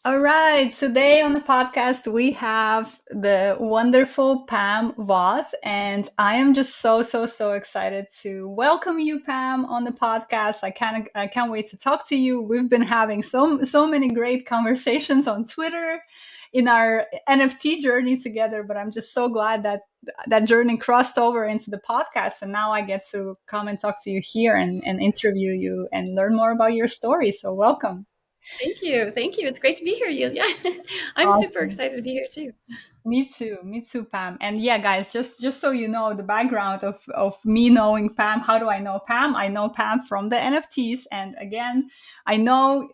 All right. Today on the podcast, we have the wonderful Pam Voth. And I am just so excited to welcome you, Pam, on the podcast. I can't wait to talk to you. We've been having so many great conversations on Twitter in our NFT journey together, but I'm just so glad that that journey crossed over into the podcast. And now I get to come and talk to you here and interview you and learn more about your story. So welcome. Thank you. Thank you. It's great to be here, Yulia. I'm super Awesome. excited to be here too. Me too, Pam. And yeah, guys, just so you know the background of me knowing Pam. How do I know Pam? I know Pam from the NFTs, and again, I know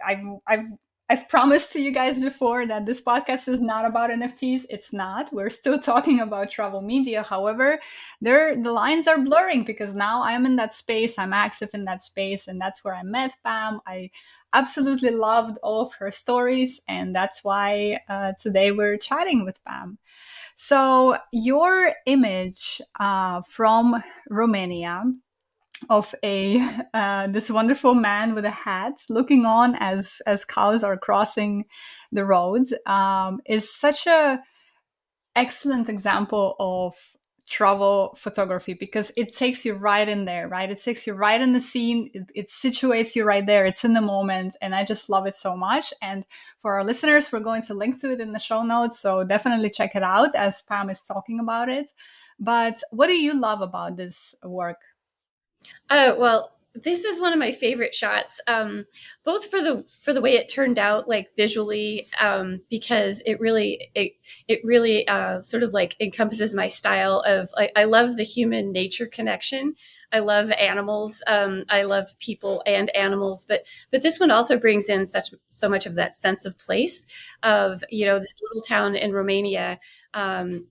I've promised to you guys before that this podcast is not about NFTs. It's not. We're still talking about travel media. However, there the lines are blurring because now I'm in that space. I'm active in that space, and that's where I met Pam. I absolutely loved all of her stories, and that's why today we're chatting with Pam. So your image from Romania of a this wonderful man with a hat looking on as cows are crossing the roads is such a excellent example of travel photography because it takes you right in there, right? It takes you right in the scene. It situates you right there. It's in the moment. And I just love it so much. And for our listeners, we're going to link to it in the show notes. So definitely check it out as Pam is talking about it. But what do you love about this work? Oh, well, this is one of my favorite shots, both for the way it turned out, like visually, because it really sort of like encompasses my style of. I love the human nature connection. I love animals. I love people and animals, but this one also brings in so much of that sense of place of this little town in Romania. And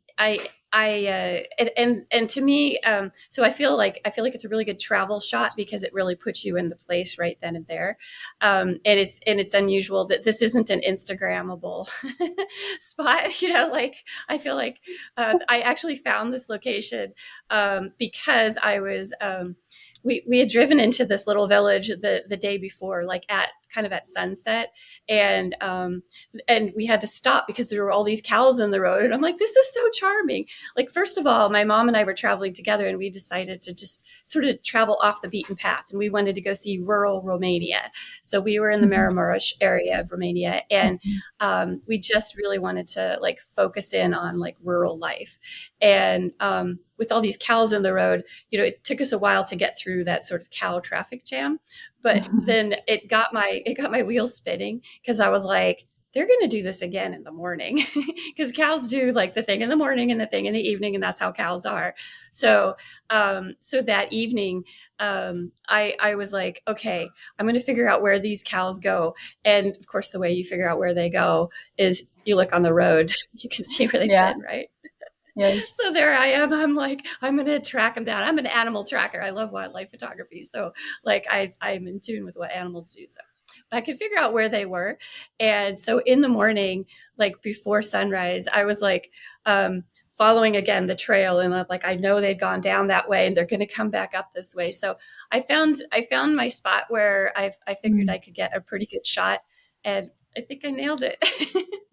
to me, so I feel like it's a really good travel shot because it really puts you in the place right then and there. And it's unusual that this isn't an Instagrammable spot. Like I feel like I actually found this location because I was. We had driven into this little village the day before, like at kind of at sunset, and we had to stop because there were all these cows in the road, and I'm like, this is so charming. Like, first of all, my mom and I were traveling together, and we decided to just sort of travel off the beaten path, and we wanted to go see rural Romania. So we were in the Maramuresh area of Romania, and we just really wanted to like focus in on like rural life. And with all these cows in the road, it took us a while to get through that sort of cow traffic jam, but then it got my wheels spinning because I was like, they're going to do this again in the morning because cows do like the thing in the morning and the thing in the evening, and that's how cows are. So that evening, I was like, okay, I'm going to figure out where these cows go. And of course, the way you figure out where they go is you look on the road, you can see where they've Yeah. been, right? Yes. So there I am. I'm like, I'm going to track them down. I'm an animal tracker. I love wildlife photography. So like I'm in tune with what animals do. So I could figure out where they were. And so in the morning, like before sunrise, I was like, following again the trail, and I'm like, I know they've gone down that way and they're going to come back up this way. So I found my spot where I figured I could get a pretty good shot, and I think I nailed it.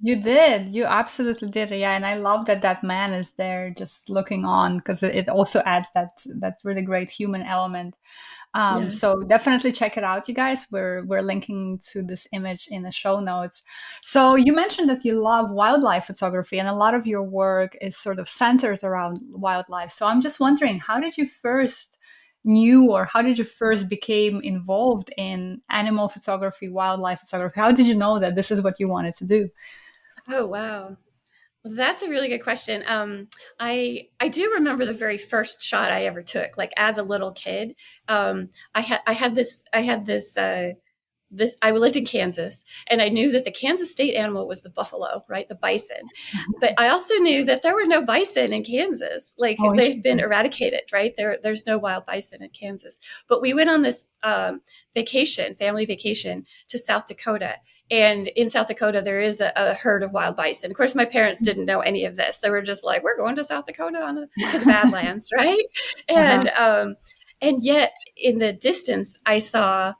You did. You absolutely did. Yeah, and I love that that man is there just looking on because it also adds that really great human element. Yeah. So definitely check it out, you guys. We're linking to this image in the show notes. So you mentioned that you love wildlife photography, and a lot of your work is sort of centered around wildlife. So I'm just wondering, how did you first knew or how did you first became involved in animal photography, wildlife photography? How did you know that this is what you wanted to do? Oh, wow. Well, that's a really good question. I do remember the very first shot I ever took, like as a little kid. I had this I lived in Kansas, and I knew that the Kansas state animal was the buffalo, right? The bison. But I also knew that there were no bison in Kansas. Like Oh, they've been interesting. eradicated, right? There's no wild bison in Kansas. But we went on this vacation, family vacation to South Dakota. And in South Dakota, there is a herd of wild bison. Of course, my parents didn't know any of this. They were just like, "We're going to South Dakota to the Badlands, right?" Uh-huh. And yet, in the distance, I saw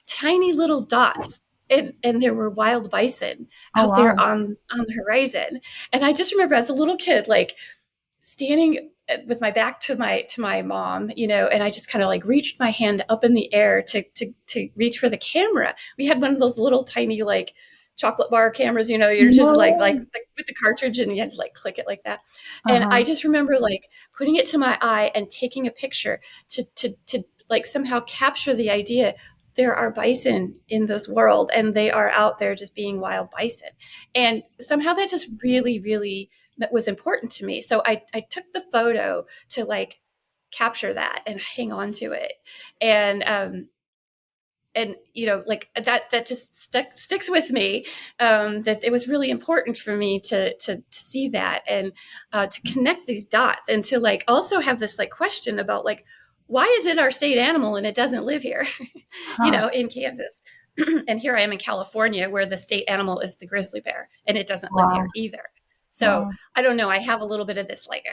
tiny little dots and there were wild bison Oh out there wow. on the horizon. And I just remember as a little kid, like standing with my back to my mom, you know, and I just kind of like reached my hand up in the air to reach for the camera. We had one of those little tiny like chocolate bar cameras, you know, you're just like No. with the cartridge and you had to like click it like that. And Uh-huh. I just remember like putting it to my eye and taking a picture to like somehow capture the idea there are bison in this world and they are out there just being wild bison. And somehow that just really, really that was important to me. So I took the photo to like capture that and hang on to it. And you know, like that just sticks with me. That it was really important for me to see that and to connect these dots and to like also have this like question about like why is it our state animal and it doesn't live here, you Huh. know, in Kansas. And here I am in California where the state animal is the grizzly bear and it doesn't live here Wow. either. So Wow. I don't know. I have a little bit of this like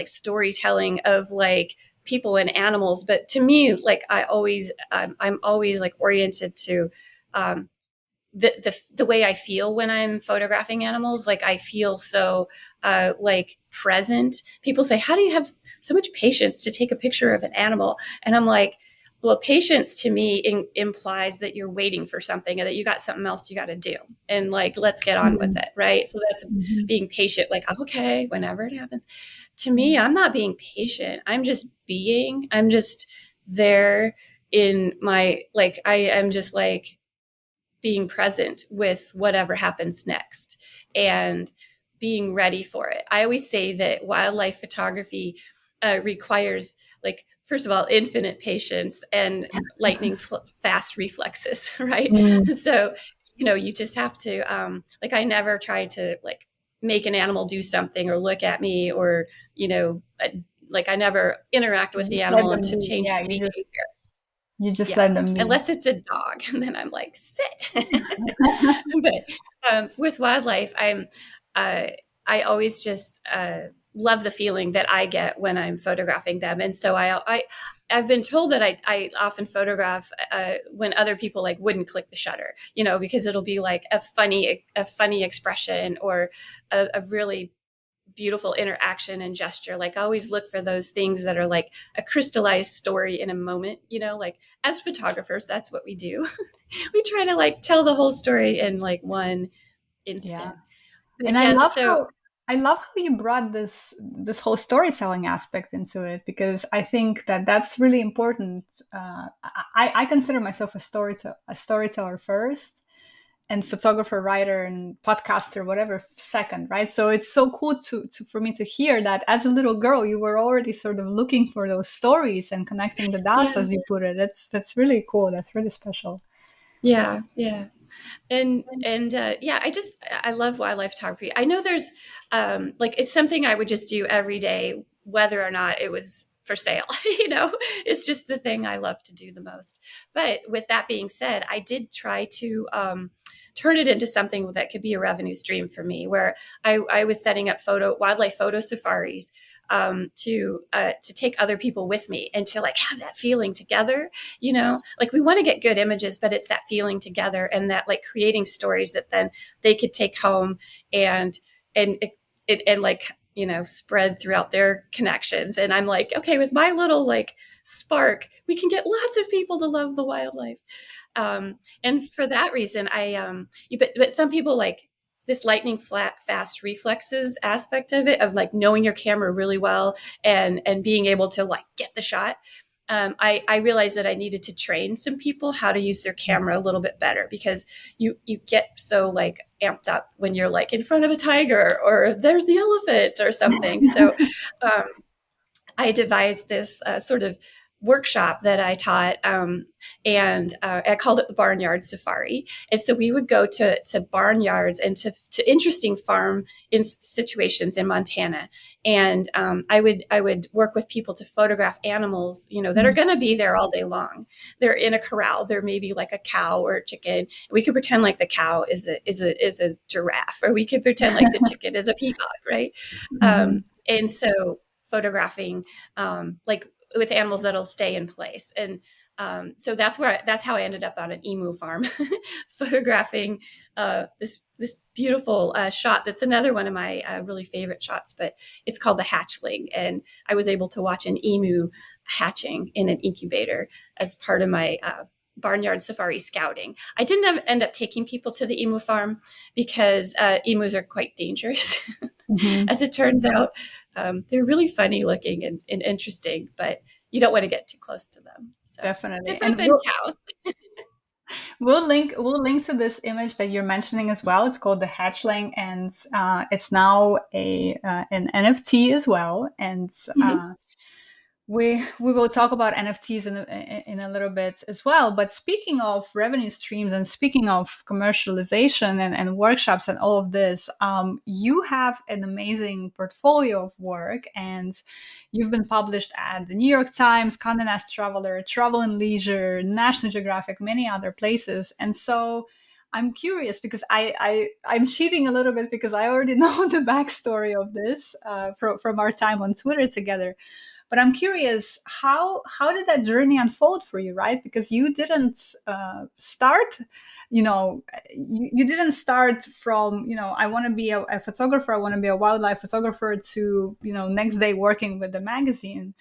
storytelling of like people and animals, but to me, like I'm always like oriented to um, the way I feel when I'm photographing animals. Like I feel so like present. People say, "How do you have so much patience to take a picture of an animal?" And I'm like, well, patience to me implies that you're waiting for something and that you got something else you got to do. And like, let's get on with Mm-hmm. it. Right. So that's being patient, like, okay, whenever it happens. To me, I'm not being patient. I'm just being, I'm just there in my, like, I am just like being present with whatever happens next and being ready for it. I always say that wildlife photography requires, like, first of all, infinite patience and lightning fast reflexes, right? Mm. So, you know, you just have to, like, I never try to, like, make an animal do something or look at me or, you know, like, I never interact with You the just let animal them to be. change Yeah, its behavior. you just Yeah, let them be. unless it's a dog, and then I'm like, sit. But with wildlife, uh, I always just love the feeling that I get when I'm photographing them, and so I've been told that I often photograph when other people like wouldn't click the shutter, you know, because it'll be like a funny expression or a really beautiful interaction and gesture. Like I always look for those things that are like a crystallized story in a moment, you know, like as photographers, that's what we do. We try to like tell the whole story in like one Yeah. instant. But And yeah, so I love how you brought this whole storytelling aspect into it, because I think that that's really important. I consider myself a storyteller first, and photographer, writer, and podcaster, whatever, second, right? So it's so cool to for me to hear that as a little girl you were already sort of looking for those stories and connecting the dots, yeah, as you put it. That's really cool. That's really special. yeah, yeah. And yeah, I love wildlife photography. I know there's like it's something I would just do every day whether or not it was for sale. You know, it's just the thing I love to do the most. But with that being said, I did try to turn it into something that could be a revenue stream for me, where I was setting up wildlife photo safaris to take other people with me and to like have that feeling together. You know, like we want to get good images, but it's that feeling together and that like creating stories that then they could take home and and and like, you know, spread throughout their connections. And I'm like, okay, with my little like spark, we can get lots of people to love the wildlife. And for that reason, but some people like this lightning fast reflexes aspect of it, of like knowing your camera really well and being able to like get the shot. I realized that I needed to train some people how to use their camera a little bit better, because you get so like amped up when you're like in front of a tiger or there's the elephant or something. So um, I devised this sort of workshop that I taught, and I called it the Barnyard Safari. And so we would go to barnyards and to interesting farm in situations in Montana, and I would work with people to photograph animals, you know, that are going to be there all day long. They're in a corral. There may be like a cow or a chicken. We could pretend like the cow is a giraffe, or we could pretend like the chicken is a peacock, right? Mhm. And so photographing like with animals that'll stay in place. And So that's how I ended up on an emu farm, photographing this beautiful shot. That's another one of my really favorite shots, but it's called the hatchling, and I was able to watch an emu hatching in an incubator as part of my barnyard safari scouting. I didn't end up taking people to the emu farm because emus are quite dangerous. Mhm. As it turns out, they're really funny looking and interesting, but you don't want to get too close to them. So Definitely. different And than cows. we'll link to this image that you're mentioning as well. It's called the hatchling, and it's now an NFT as well. And Mhm. we will talk about NFTs in a little bit as well. But speaking of revenue streams and speaking of commercialization and workshops and all of this, you have an amazing portfolio of work, and you've been published at the New York Times, Conde Nast Traveler, Travel and Leisure, National Geographic, many other places. And so I'm curious because I'm cheating a little bit because I already know the backstory of this from our time on Twitter together. But I'm curious, how did that journey unfold for you, right? Because you didn't start, you didn't start from, I want to be a photographer, I want to be a wildlife photographer, to, next day working with the magazine,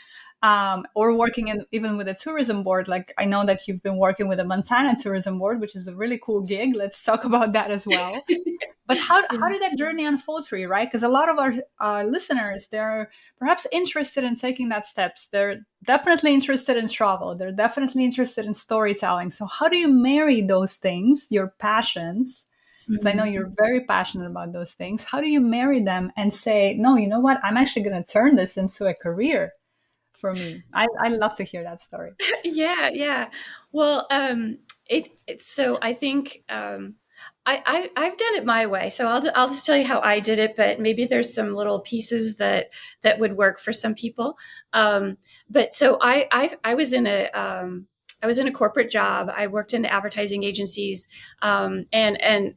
or working even with a tourism board. Like, I know that you've been working with the Montana Tourism Board, which is a really cool gig. Let's talk about that as well. But how Yeah. did that journey unfold for you, right? Because a lot of our listeners, they're perhaps interested in taking that steps. They're definitely interested in travel. They're definitely interested in storytelling. So how do you marry those things, your passions? Because I know Mhm. you're very passionate about those things. How do you marry them and say, no, you know what? I'm actually going to turn this into a career for me. I love to hear that story. Yeah, yeah. Well, so I think I've done it my way. So I'll just tell you how I did it, but maybe there's some little pieces that would work for some people. But so I was in a I was in a corporate job. I worked in advertising agencies, and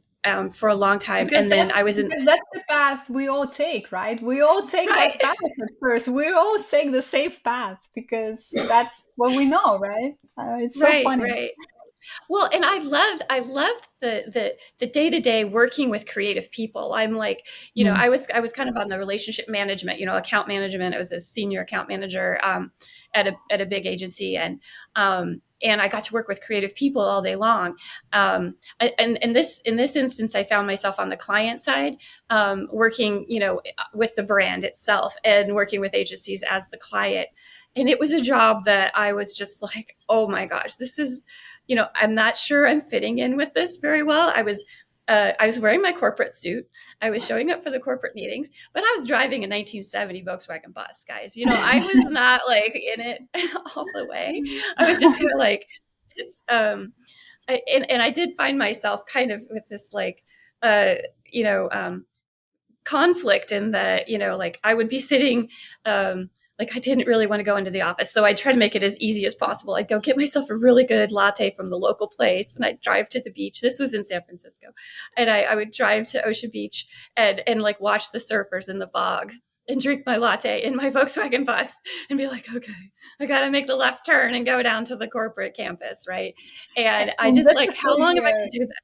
for a long time, Because and then that's I was in because that's the path we all take, right? We all take right. that path at first. We all take the safe path because that's what we know, right? It's so Right, funny. right. Well, and I loved the day-to-day working with creative people. I'm like, Mm. I was kind of on the relationship management, account management. I was a senior account manager at a big agency, and I got to work with creative people all day long. And in this instance, I found myself on the client side, working, with the brand itself and working with agencies as the client. And it was a job that I was just like, oh my gosh, this is, I'm not sure I'm fitting in with this very well. I was wearing my corporate suit. I was showing up for the corporate meetings, but I was driving a 1970 Volkswagen bus, guys. I was not like in it all the way. I was just kind of like, it's, and I did find myself kind of with this like, uh, you know, um, conflict in that, like I would be sitting, like I didn't really want to go into the office. So I try to make it as easy as possible. I'd go get myself a really good latte from the local place, and I'd drive to the beach. This was in San Francisco. And I would drive to Ocean Beach and like watch the surfers in the fog and drink my latte in my Volkswagen bus and be like, okay, I got to make the left turn and go down to the corporate campus. Right. And I And just like, how long am I going to do this?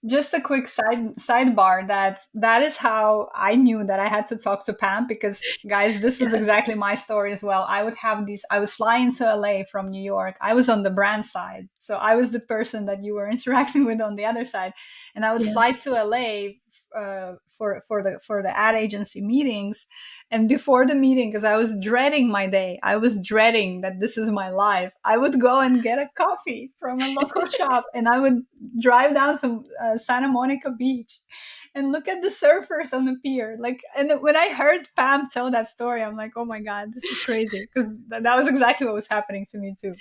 just a quick sidebar, that is how I knew that I had to talk to Pam, because guys, this was Yes. exactly my story as well. I would fly into LA from New York. I was on the brand side, so I was the person that you were interacting with on the other side, and I would Yeah. fly to LA for the ad agency meetings. And before the meeting, because I was dreading my day, I was dreading that this is my life, I would go and get a coffee from a local shop, and I would drive down to Santa Monica Beach and look at the surfers on the pier. Like, and when I heard Pam tell that story, I'm like, oh my god, this is crazy, because that was exactly what was happening to me too.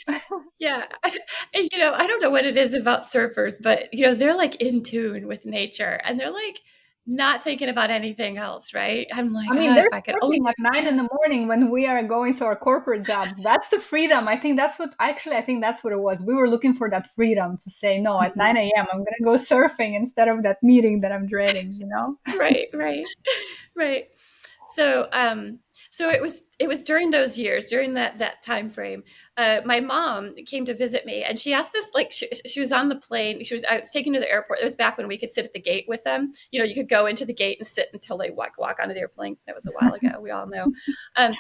Yeah. And, I don't know what it is about surfers, but, they're like in tune with nature and they're like not thinking about anything else, right? I'm I like, mean, if they're I could only, surfing at 9 in the morning when we are going to our corporate jobs. That's the freedom. I think that's what it was. We were looking for that freedom to say, no, at Mhm. 9 a.m., I'm going to go surfing instead of that meeting that I'm dreading, you know? Right, right, right. So, So it was during those years, during that time frame. My mom came to visit me, and she asked this, like she was on the plane. I was taken to the airport. It was back when we could sit at the gate with them. You know, you could go into the gate and sit until they walk onto the airplane. That was a while ago. We all know. But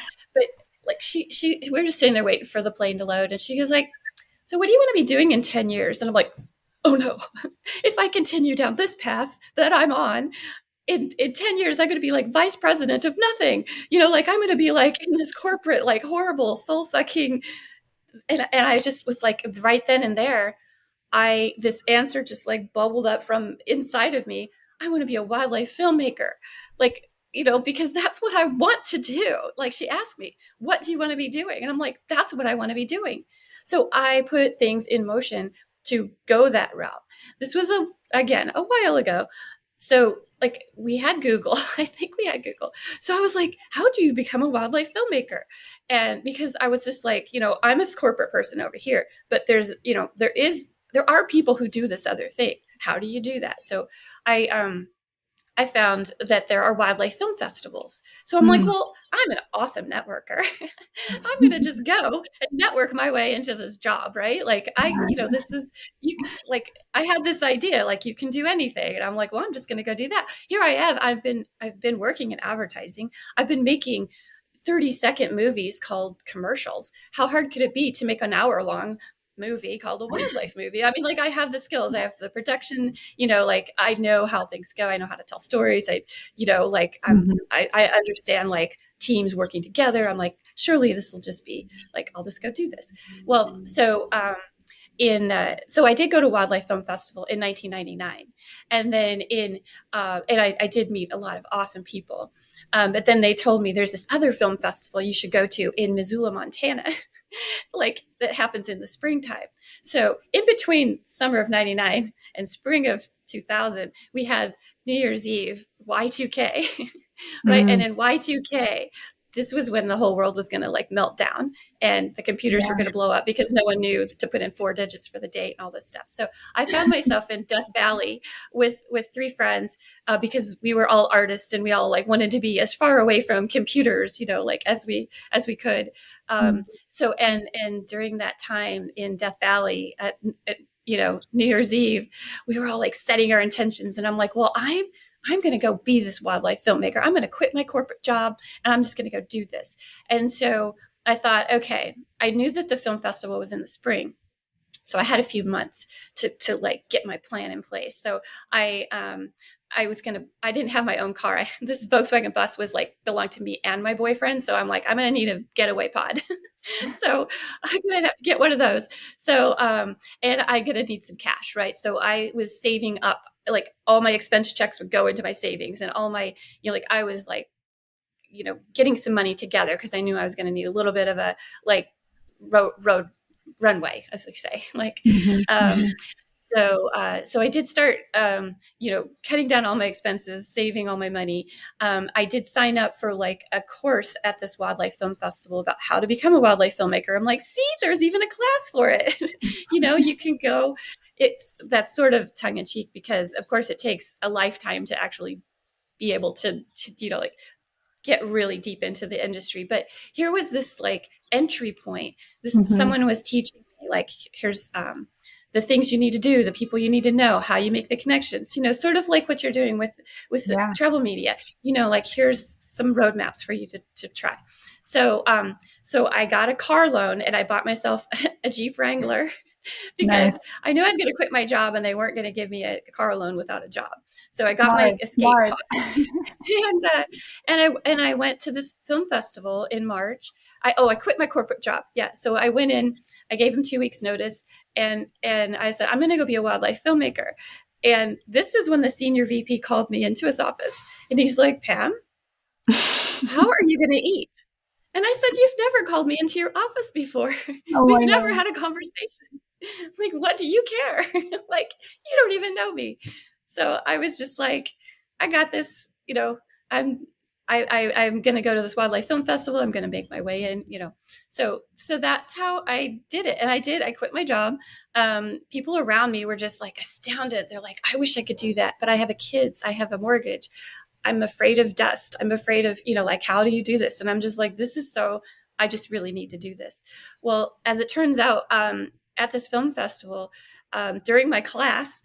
like we were just sitting there waiting for the plane to load, and she was like, "So what do you want to be doing in 10 years?" And I'm like, "Oh no, if I continue down this path that I'm on, in 10 years I'm going to be like vice president of nothing, you know, like I'm going to be like in this corporate, like horrible soul sucking." And I just was like, right then and there, this answer just like bubbled up from inside of me. I want to be a wildlife filmmaker. Like, you know, because that's what I want to do. Like, she asked me, what do you want to be doing? And I'm like, that's what I want to be doing. So I put things in motion to go that route. This was again a while ago. So like we had Google, I think we had Google. So I was like, how do you become a wildlife filmmaker? And because I was just like, you know, I'm a corporate person over here, but there's, you know, there are people who do this other thing. How do you do that? So I found that there are wildlife film festivals. So I'm like, well, I'm an awesome networker. I'm going to just go and network my way into this job, right? Like you know, this is, like, I had this idea, like you can do anything. And I'm like, well, I'm just going to go do that. Here I have, I've been working in advertising. I've been making 30-second movies called commercials. How hard could it be to make an hour long movie called a wildlife movie? I mean, like I have the skills, I have the production, you know, like I know how things go. I know how to tell stories. You know, like I understand like teams working together. I'm like, surely this will just be like, I'll just go do this. Well, so, so I did go to Wildlife Film Festival in 1999. And then and I did meet a lot of awesome people. But then they told me there's this other film festival you should go to in Missoula, Montana, like that happens in the springtime. So in between summer of 99 and spring of 2000, we had New Year's Eve, Y2K, right? And in Y2K, this was when the whole world was going to like melt down and the computers were going to blow up because no one knew to put in 4 digits for the date and all this stuff. So I found myself in Death Valley with 3 friends because we were all artists and we all like wanted to be as far away from computers, you know, like as we could. So and during that time in Death Valley at you know, New Year's Eve, we were all like setting our intentions, and I'm like, well, I'm going to go be this wildlife filmmaker. I'm going to quit my corporate job and I'm just going to go do this. And so I thought, okay, I knew that the film festival was in the spring. So I had a few months to like get my plan in place. So I didn't have my own car. This Volkswagen bus was like belonged to me and my boyfriend. So I'm like, I'm going to need a getaway pod. So I'm going to have to get one of those. So, and I'm going to need some cash, right? So I was saving up, like all my expense checks would go into my savings and all my, you know, like I was like, you know, getting some money together because I knew I was going to need a little bit of a like road runway, as they say, like, so I did start, you know, cutting down all my expenses, saving all my money. I did sign up for like a course at this wildlife film festival about how to become a wildlife filmmaker. I'm like, see, there's even a class for it. You know, you can go. That's sort of tongue in cheek because of course it takes a lifetime to actually be able to you know, like get really deep into the industry. But here was this like entry point. Someone was teaching me like, here's the things you need to do, the people you need to know, how you make the connections, you know, sort of like what you're doing with the travel media, you know, like here's some roadmaps for you to try. So I got a car loan and I bought myself a Jeep Wrangler because I knew I was going to quit my job and they weren't going to give me a car loan without a job. So I got my escape pod. and I went to this film festival in March. I quit my corporate job. Yeah. So I went in, I gave him 2 weeks notice and I said, I'm going to go be a wildlife filmmaker. And this is when the senior VP called me into his office and he's like, Pam, how are you going to eat? And I said, you've never called me into your office before. We've never had a conversation. Like, what do you care? Like, you don't even know me. So I was just like, I got this, you know, I'm going to go to this wildlife film festival. I'm going to make my way in, you know. So that's how I did it. And I quit my job. People around me were just like astounded. They're like, I wish I could do that, but I have kids. I have a mortgage. I'm afraid of dust. I'm afraid of, like, how do you do this? And I'm just like, I just really need to do this. Well, as it turns out, at this film festival, during my class,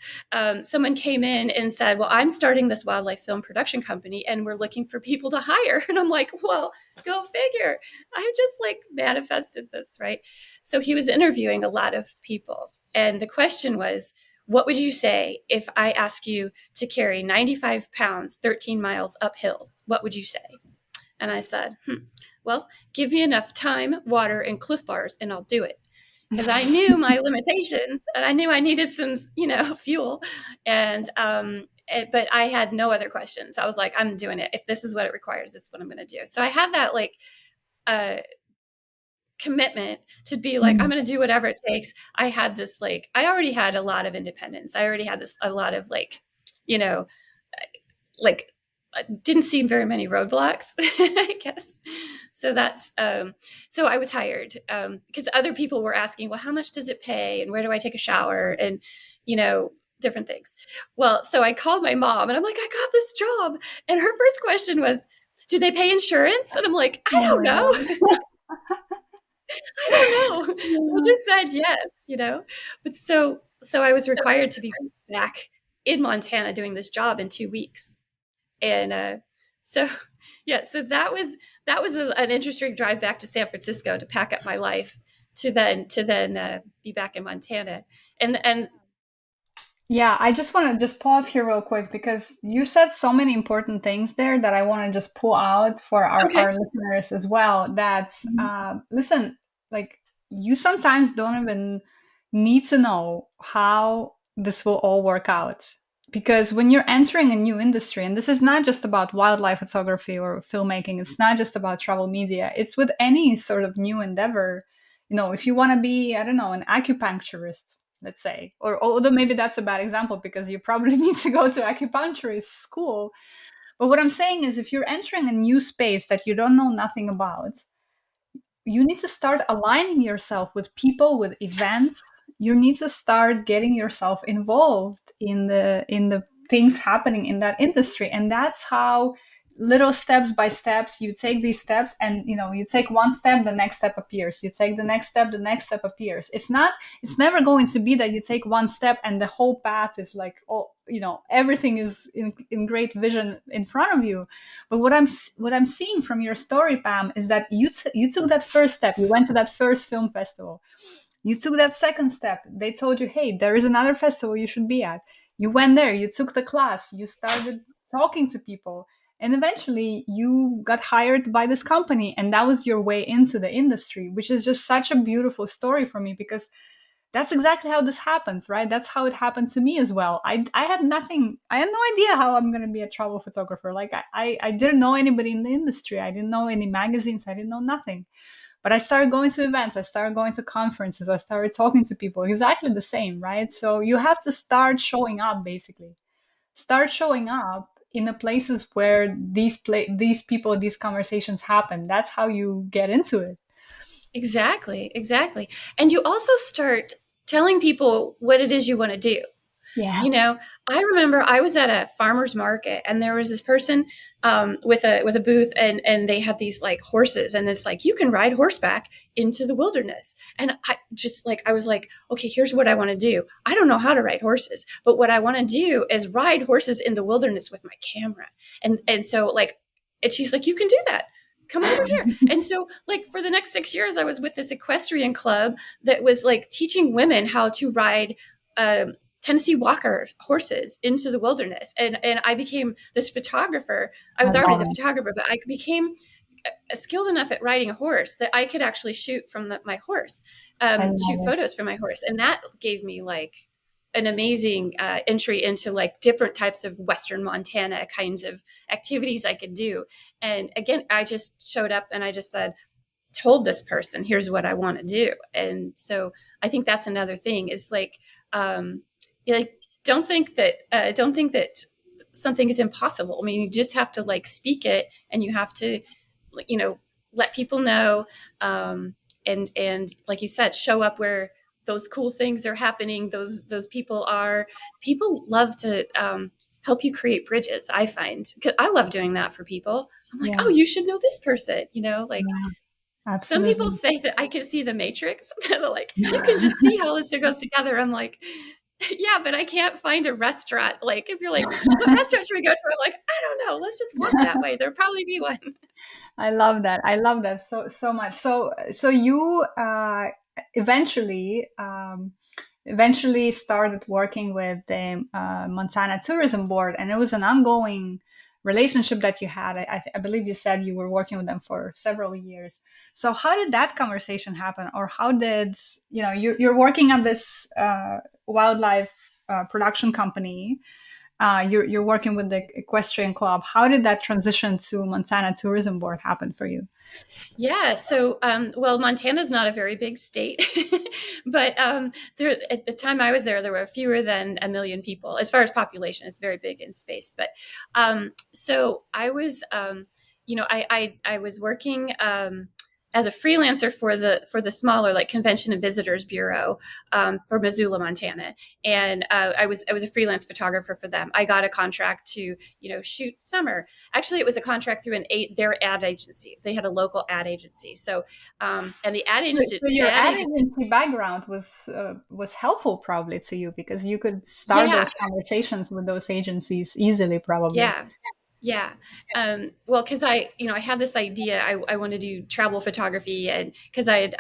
someone came in and said, well, I'm starting this wildlife film production company and we're looking for people to hire. And I'm like, well, go figure. I just like manifested this, right? So he was interviewing a lot of people. And the question was, what would you say if I ask you to carry 95 pounds, 13 miles uphill? What would you say? And I said, well, give me enough time, water, and Cliff Bars, and I'll do it. Because I knew my limitations and I knew I needed some, fuel. And, but I had no other questions. I was like, I'm doing it. If this is what it requires, this is what I'm going to do. So I had that like commitment to be like, I'm going to do whatever it takes. I had this, like, I already had a lot of independence. I already had a lot of like, like, didn't see very many roadblocks, I guess. So that's, so I was hired because other people were asking, well, how much does it pay? And where do I take a shower? And, different things. Well, so I called my mom and I'm like, I got this job. And her first question was, do they pay insurance? And I'm like, I don't know. I don't know. I just said yes. But so I was required to be back in Montana doing this job in 2 weeks. And so so that was an interesting drive back to San Francisco to pack up my life to then be back in Montana. And Yeah, I just want to just pause here real quick because you said so many important things there that I want to just pull out for our listeners as well. That's, listen, like you sometimes don't even need to know how this will all work out. Because when you're entering a new industry, and this is not just about wildlife photography or filmmaking, it's not just about travel media, it's with any sort of new endeavor. If you want to be, I don't know, an acupuncturist, let's say, or although maybe that's a bad example because you probably need to go to acupuncturist school. But what I'm saying is if you're entering a new space that you don't know nothing about, you need to start aligning yourself with people, with events. You need to start getting yourself involved in the things happening in that industry. And that's how, little steps by steps, you take these steps, and you take one step, the next step appears. You take the next step, the next step appears. It's never going to be that you take one step and the whole path is like, oh, everything is in great vision in front of you. But what I'm seeing from your story, Pam, is that you took that first step. You went to that first film festival. You took that second step. They told you, hey, there is another festival you should be at. You went there. You took the class. You started talking to people. And eventually you got hired by this company. And that was your way into the industry, which is just such a beautiful story for me because that's exactly how this happens, right? That's how it happened to me as well. I had nothing. I had no idea how I'm going to be a travel photographer. Like I didn't know anybody in the industry. I didn't know any magazines. I didn't know nothing. But I started going to events. I started going to conferences. I started talking to people. Exactly the same, right? So you have to start showing up, basically. Start showing up in the places where these people, these conversations happen. That's how you get into it. exactly. And you also start telling people what it is you want to do. Yeah. I remember I was at a farmer's market and there was this person with a booth and they had these like horses and it's like, you can ride horseback into the wilderness. And I was like, okay, here's what I want to do. I don't know how to ride horses, but what I want to do is ride horses in the wilderness with my camera. And so like, and she's like, you can do that. Come over here. And so like for the next 6 years, I was with this equestrian club that was like teaching women how to ride Tennessee Walker horses into the wilderness. And I became this photographer. I was already the photographer, but I became skilled enough at riding a horse that I could actually shoot from my horse, shoot photos from my horse. And that gave me like an amazing entry into like different types of Western Montana kinds of activities I could do. And again, I just showed up and I just told this person, here's what I want to do. And so I think that's another thing is like, don't think that something is impossible. I mean, you just have to like speak it and you have to, let people know. And like you said, show up where those cool things are happening. People love to, help you create bridges. I find, because I love doing that for people. I'm like, Yeah. oh, you should know this person, like Yeah. some people Absolutely. say that I can see the matrix. They're like, you can just see how this goes together. I'm like, yeah, but I can't find a restaurant. Like, if you're like, what restaurant should we go to? I'm like, I don't know. Let's just walk that way. There'll probably be one. I love that. I love that so much. So you eventually eventually started working with the Montana Tourism Board, and it was an ongoing relationship that you had. I believe you said you were working with them for several years. So how did that conversation happen, or how did you're working on this wildlife production company? You're working with the equestrian club. How did that transition to Montana Tourism Board happen for you? Yeah. So, well, Montana's not a very big state, but there at the time I was there, there were fewer than a million people as far as population. It's very big in space, but so I was, I was working. As a freelancer for the smaller like Convention and Visitors Bureau for Missoula, Montana, and I was a freelance photographer for them. I got a contract to shoot summer. Actually, it was a contract through their ad agency. They had a local ad agency. So and the So your ad agency background was helpful probably to you because you could start yeah, those conversations with those agencies easily, probably. yeah. Yeah. Well, because I had this idea. I wanted to do travel photography, and because I had,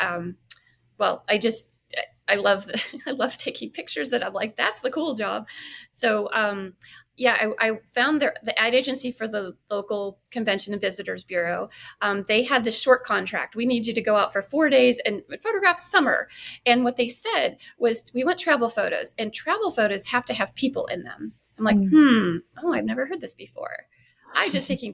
well, I love I love taking pictures, and I'm like, that's the cool job. So, yeah, I found the ad agency for the local Convention and Visitors Bureau. They had this short contract. We need you to go out for 4 days and photograph summer. And what they said was, we want travel photos, and travel photos have to have people in them. I'm like, Mm. oh, I've never heard this before. I just taking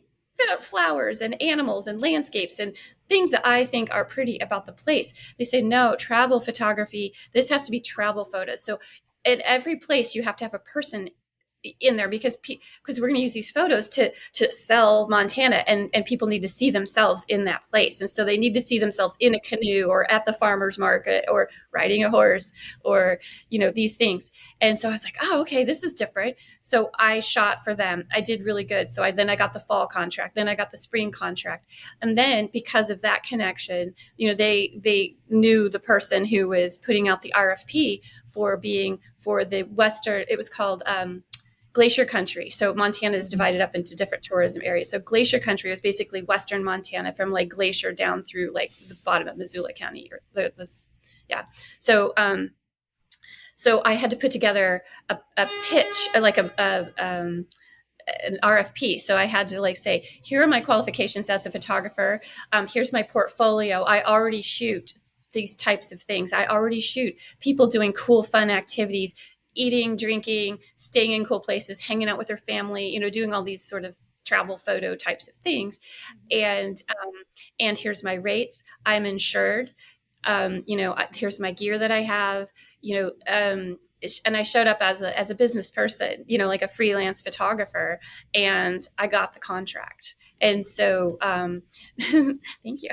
flowers and animals and landscapes and things that I think are pretty about the place. They say, no, travel photography, this has to be travel photos. So at every place, you have to have a person in there because we're going to use these photos to sell Montana, and people need to see themselves in that place, and so they need to see themselves in a canoe or at the farmer's market or riding a horse or these things. And so I was like, oh, okay, this is different. So I shot for them. I did really good. So I got the fall contract, then I got the spring contract, and then because of that connection, they knew the person who was putting out the RFP for the Western. It was called Glacier Country. So Montana is divided up into different tourism areas. So Glacier Country was basically Western Montana, from like Glacier down through like the bottom of Missoula County, or yeah. So so I had to put together a pitch, like an RFP. So I had to like say, here are my qualifications as a photographer. Here's my portfolio. I already shoot these types of things. I already shoot people doing cool, fun activities, eating, drinking, staying in cool places, hanging out with their family, doing all these sort of travel photo types of things. And here's my rates. I'm insured. Here's my gear that I have, and I showed up as a business person, like a freelance photographer, and I got the contract. And so, thank you.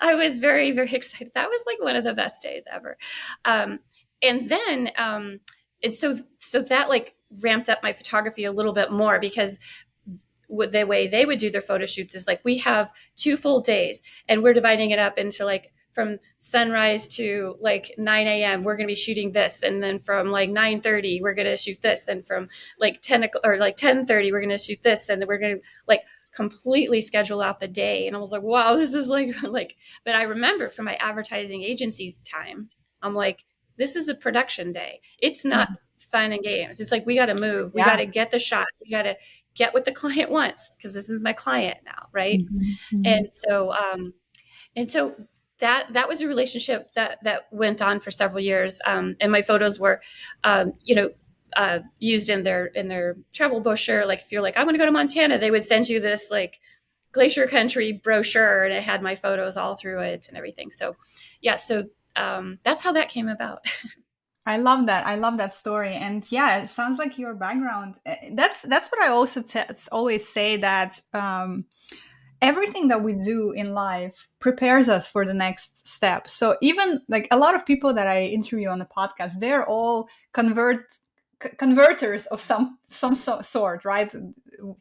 I was very, very excited. That was like one of the best days ever. And then, and so that like ramped up my photography a little bit more, because the way they would do their photo shoots is like, we have 2 full days and we're dividing it up into like, from sunrise to like 9 a.m. we're going to be shooting this, and then from like 9:30 we're going to shoot this, and from like 10 or like 10:30 we're going to shoot this, and then we're going to like completely schedule out the day. And I was like, wow, this is like but I remember from my advertising agency time, I'm like, this is a production day. It's not fun and games. It's like, we got to move. We got to get the shot. We got to get what the client wants, because this is my client now, right? Mm-hmm. And so that was a relationship that went on for several years. And my photos were, used in their travel brochure. Like, if you're like, I want to go to Montana, they would send you this like Glacier Country brochure, and it had my photos all through it and everything. So yeah, so that's how that came about. I love that. I love that story. And yeah, it sounds like your background. That's what I also always say, that everything that we do in life prepares us for the next step. So even like a lot of people that I interview on the podcast, they're all converters of some sort, right?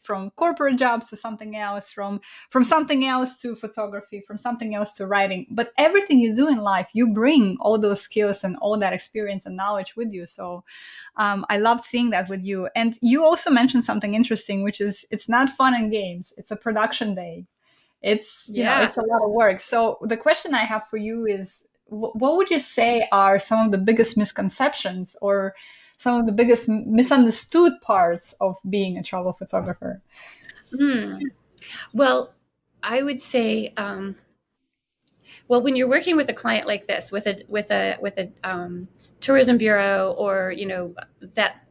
From corporate jobs to something else, from something else to photography, from something else to writing. But everything you do in life, you bring all those skills and all that experience and knowledge with you. So I loved seeing that with you. And you also mentioned something interesting, which is it's not fun and games. It's a production day. It's, it's a Yes. lot of work. So the question I have for you is, what would you say are some of the biggest misconceptions or some of the biggest misunderstood parts of being a travel photographer? Hmm. Well, I would say, well, when you're working with a client like this, with a tourism bureau, or that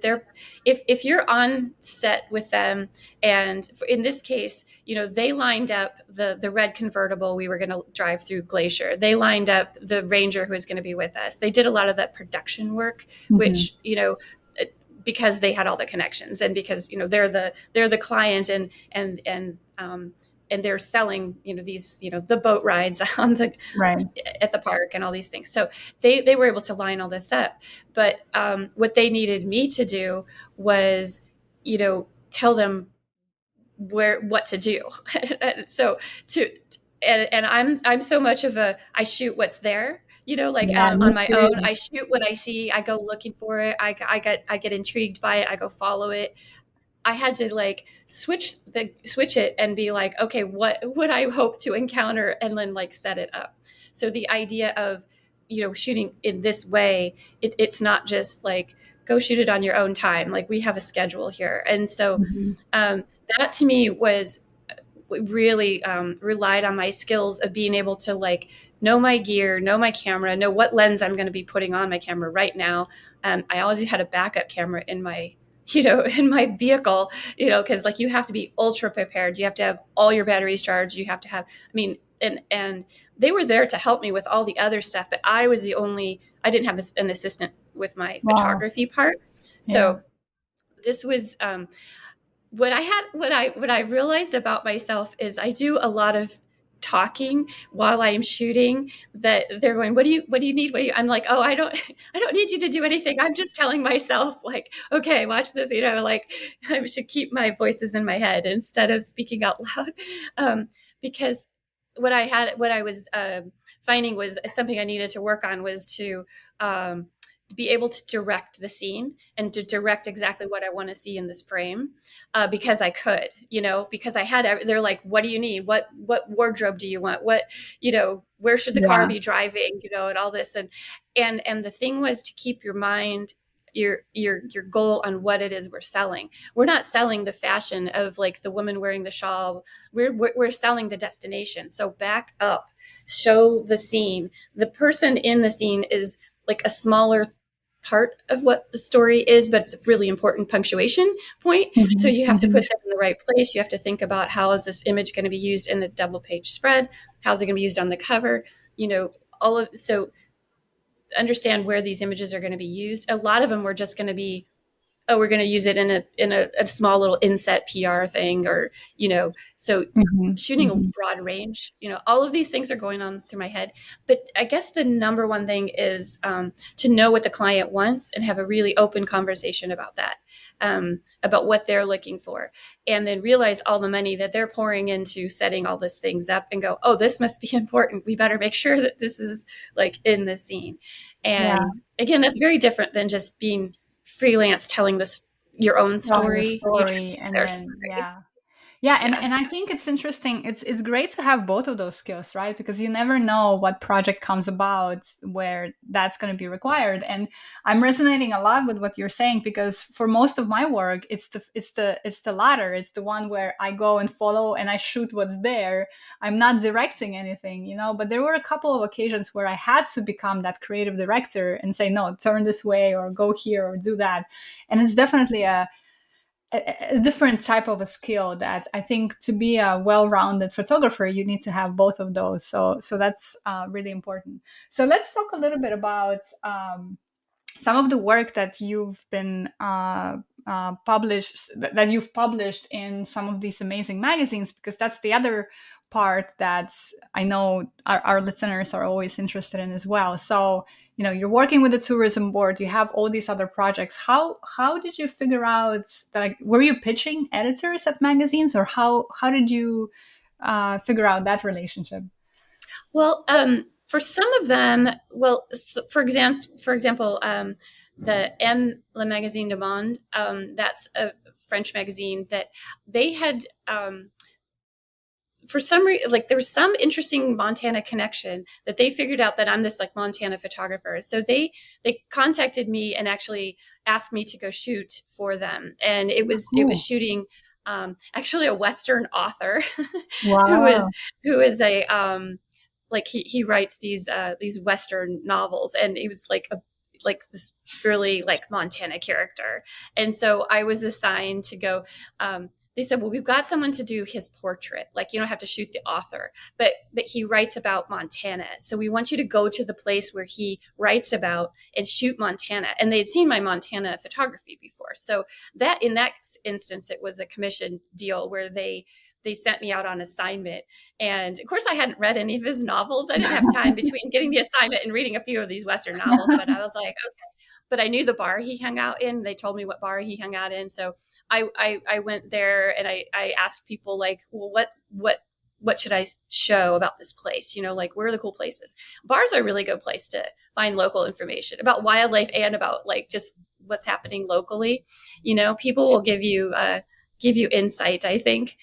they're, if you're on set with them, and in this case, they lined up the red convertible we were going to drive through Glacier. They lined up the ranger who was going to be with us. They did a lot of that production work, Mm-hmm. which because they had all the connections, and because they're the client, and they're selling these the boat rides on the Right. at the park and all these things. So they were able to line all this up. But what they needed me to do was tell them what to do. So to and I'm so much of a, I shoot what's there, like Yeah, me on my own. too. I shoot what I see. I go looking for it. I get intrigued by it. I go follow it. I had to like switch it and be like, okay, what would I hope to encounter, and then like set it up. So the idea of shooting in this way, it's not just like go shoot it on your own time. Like we have a schedule here, and so Mm-hmm. um, that to me was really relied on my skills of being able to like know my gear, know my camera, know what lens I'm going to be putting on my camera right now. I always had a backup camera in my in my vehicle, because like you have to be ultra prepared. You have to have all your batteries charged. You have to have, I mean, and they were there to help me with all the other stuff, but I didn't have an assistant with my Wow. photography part. Yeah. So this was what I realized about myself is I do a lot of talking while I'm shooting, that they're going, what do you need? I'm like, oh, I don't need you to do anything. I'm just telling myself like, okay, watch this, like I should keep my voices in my head instead of speaking out loud. Because what I was finding was something I needed to work on was um, to be able to direct the scene and to direct exactly what I want to see in this frame, because I could, because I had. They're like, "What do you need? What wardrobe do you want? Where should the car Yeah. be driving? And all this." And the thing was to keep your mind, your goal on what it is we're selling. We're not selling the fashion of like the woman wearing the shawl. We're selling the destination. So back up, show the scene. The person in the scene is like a smaller part of what the story is, but it's a really important punctuation point. So Mm-hmm. you have to Mm-hmm. put them in the right place. You have to think about, how is this image going to be used in the double page spread? How's it going to be used on the cover? So understand where these images are going to be used. A lot of them were just going to be, oh, we're going to use it in a small little inset PR thing, or so Mm-hmm. shooting a Mm-hmm. broad range. All of these things are going on through my head. But I guess the number one thing is to know what the client wants and have a really open conversation about that, about what they're looking for, and then realize all the money that they're pouring into setting all these things up, and go, oh, this must be important. We better make sure that this is like in the scene. Yeah. And again, that's very different than just being freelance telling your own Telling the story. You tell story, and their then story. yeah. Yeah, and, Yeah. and I think it's interesting. It's great to have both of those skills, right? Because you never know what project comes about where that's going to be required. And I'm resonating a lot with what you're saying, because for most of my work, it's the latter. It's the one where I go and follow and I shoot what's there. I'm not directing anything. But there were a couple of occasions where I had to become that creative director and say, no, turn this way or go here or do that. And it's definitely a different type of a skill that I think, to be a well-rounded photographer, you need to have both of those. So that's really important. So let's talk a little bit about some of the work that you've been published, that you've published in some of these amazing magazines, because that's the other part that I know our listeners are always interested in as well. So, you're working with the tourism board, you have all these other projects. How did you figure out that, like, were you pitching editors at magazines, or how did you figure out that relationship? Well, for some of them, well, for example, the M Le Magazine du Monde, that's a French magazine that they had, for some reason, like, there was some interesting Montana connection that they figured out that I'm this, like, Montana photographer. So they contacted me and actually asked me to go shoot for them. And it was Cool. shooting, actually, a Western author who is Wow. who is a, like, he writes these Western novels, and he was like this really, like, Montana character. And so I was assigned to go. They said, well, we've got someone to do his portrait. Like, you don't have to shoot the author, but he writes about Montana. So we want you to go to the place where he writes about and shoot Montana. And they had seen my Montana photography before. So that, in that instance, it was a commission deal where they sent me out on assignment. And of course, I hadn't read any of his novels. I didn't have time between getting the assignment and reading a few of these Western novels, but I was like, okay. But I knew the bar he hung out in. They told me what bar he hung out in. So I went there, and I asked people, like, well, what should I show about this place? Like, where are the cool places? Bars are a really good place to find local information about wildlife and about, like, just what's happening locally. People will give you insight, I think,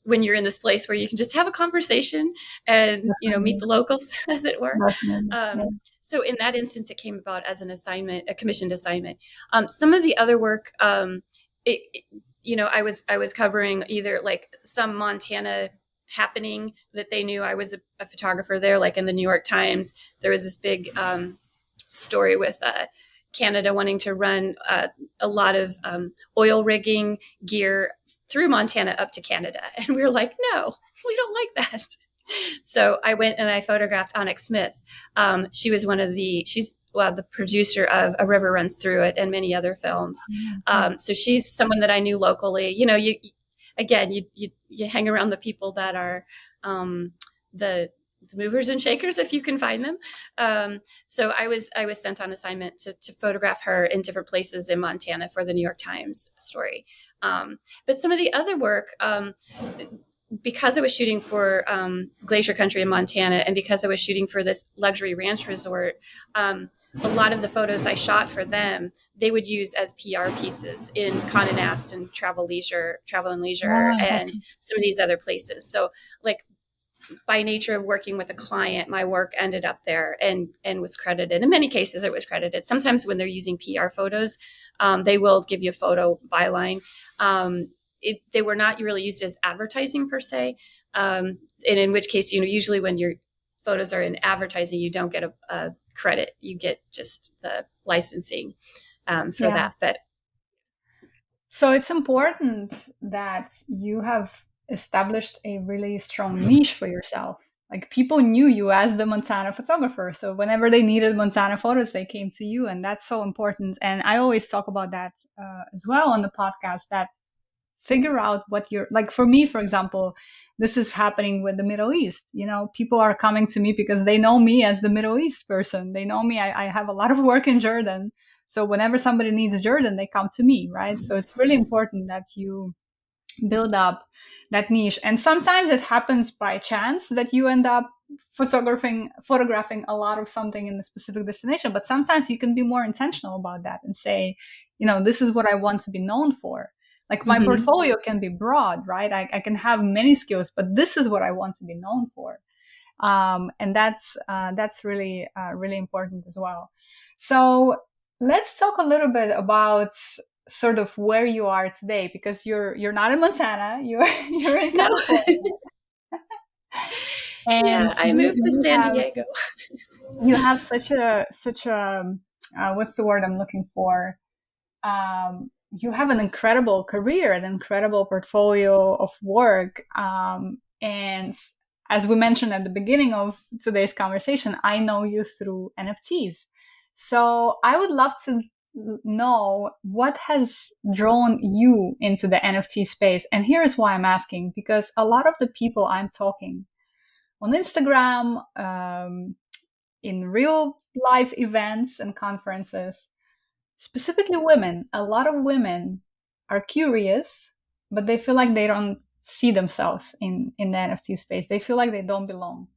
when you're in this place where you can just have a conversation and, meet the locals, as it were. Definitely. Yeah. So in that instance, it came about as an assignment, a commissioned assignment. Some of the other work, I was covering either, like, some Montana happening that they knew I was a photographer there. Like, in the New York Times, there was this big story with Canada wanting to run a lot of oil rigging gear through Montana up to Canada. And we were like, no, we don't like that. So I went and I photographed Onyx Smith. She's the producer of A River Runs Through It and many other films. So she's someone that I knew locally. You hang around the people that are the movers and shakers, if you can find them. So I was sent on assignment to photograph her in different places in Montana for the New York Times story. But some of the other work, because I was shooting for Glacier Country in Montana, and because I was shooting for this luxury ranch resort, a lot of the photos I shot for them, they would use as PR pieces in Conde Nast and Travel and Leisure, and some of these other places. So, like, by nature of working with a client, my work ended up there and was credited. In many cases, it was credited. Sometimes when they're using PR photos, they will give you a photo byline. They were not really used as advertising per se. And in which case, usually when your photos are in advertising, you don't get a credit. You get just the licensing for that. But so it's important that you have established a really strong niche for yourself. Like, people knew you as the Montana photographer. So whenever they needed Montana photos, they came to you. And that's so important. And I always talk about that as well on the podcast, that figure out what you're like. For me, for example, this is happening with the Middle East. People are coming to me because they know me as the Middle East person. They know me. I have a lot of work in Jordan. So whenever somebody needs Jordan, they come to me, right? So it's really important that you build up that niche. And sometimes it happens by chance that you end up photographing a lot of something in a specific destination. But sometimes you can be more intentional about that and say, this is what I want to be known for. Like, my portfolio can be broad, right? I can have many skills, but this is what I want to be known for. And that's really, really important as well. So let's talk a little bit about sort of where you are today, because you're not in Montana, you're in California. And I moved to San Diego. You have such a what's the word I'm looking for? You have an incredible career, an incredible portfolio of work. And as we mentioned at the beginning of today's conversation, I know you through NFTs. So I would love to know what has drawn you into the NFT space. And here's why I'm asking, because a lot of the people I'm talking on Instagram, in real life events and conferences, specifically women, a lot of women are curious, but they feel like they don't see themselves in the NFT space. They feel like they don't belong.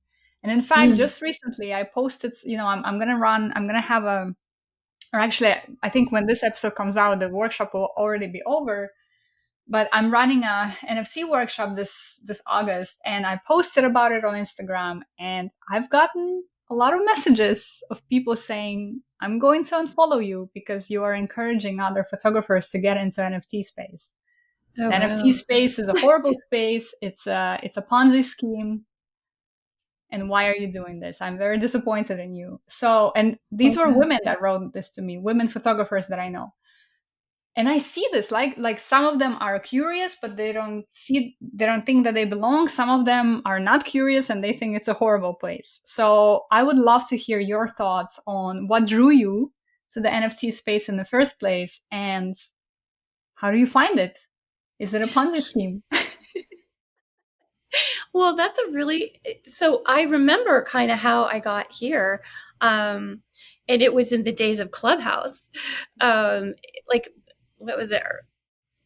And in fact, Mm. just recently I posted, I'm going to I'm going to have or actually, I think when this episode comes out, the workshop will already be over. But I'm running a NFT workshop this August, and I posted about it on Instagram, and I've gotten a lot of messages of people saying, "I'm going to unfollow you because you are encouraging other photographers to get into NFT space. Oh, The NFT wow. space is a horrible space. It's a Ponzi scheme. And why are you doing this? I'm very disappointed in you." So, and these were Okay. women that wrote this to me, women photographers that I know. And I see this, like some of them are curious, but they don't think that they belong. Some of them are not curious and they think it's a horrible place. So I would love to hear your thoughts on what drew you to the NFT space in the first place, and how do you find it? Is it a Ponzi scheme? Well, that's a really, so I remember kind of how I got here. Um, and it was in the days of Clubhouse. Like, what was it?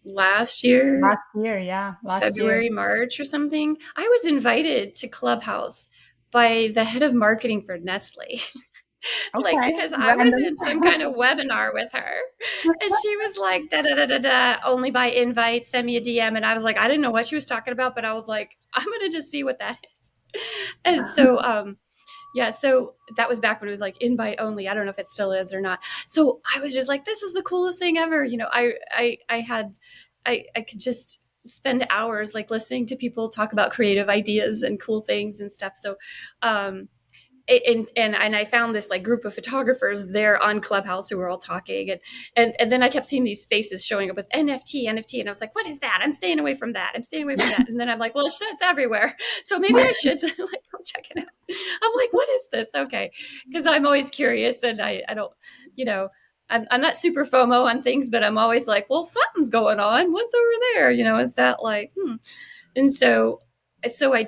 Last year, Last year, yeah, last year. February, March or something. I was invited to Clubhouse by the head of marketing for Nestle. Like, Okay, because I was random. in some kind of webinar with her, and she was like, da da da da da, only by invite, send me a DM. And I was like, I didn't know what she was talking about, but I was like, I'm gonna just see what that is. And so yeah, so that was back when it was like invite only. I don't know if it still is or not. So I was just like, this is the coolest thing ever. You know, I could just spend hours like listening to people talk about creative ideas and cool things and stuff. So um and I found this like group of photographers there on Clubhouse who were all talking, and then I kept seeing these spaces showing up with NFT, and I was like, what is that? I'm staying away from that. I'm staying away from that. And then I'm like, well, it's everywhere, so maybe I should like go check it out. I'm like, what is this? Okay, because I'm always curious, and I don't, you know. I'm not super FOMO on things, but I'm always like, well, something's going on. What's over there? You know, it's that like, And so I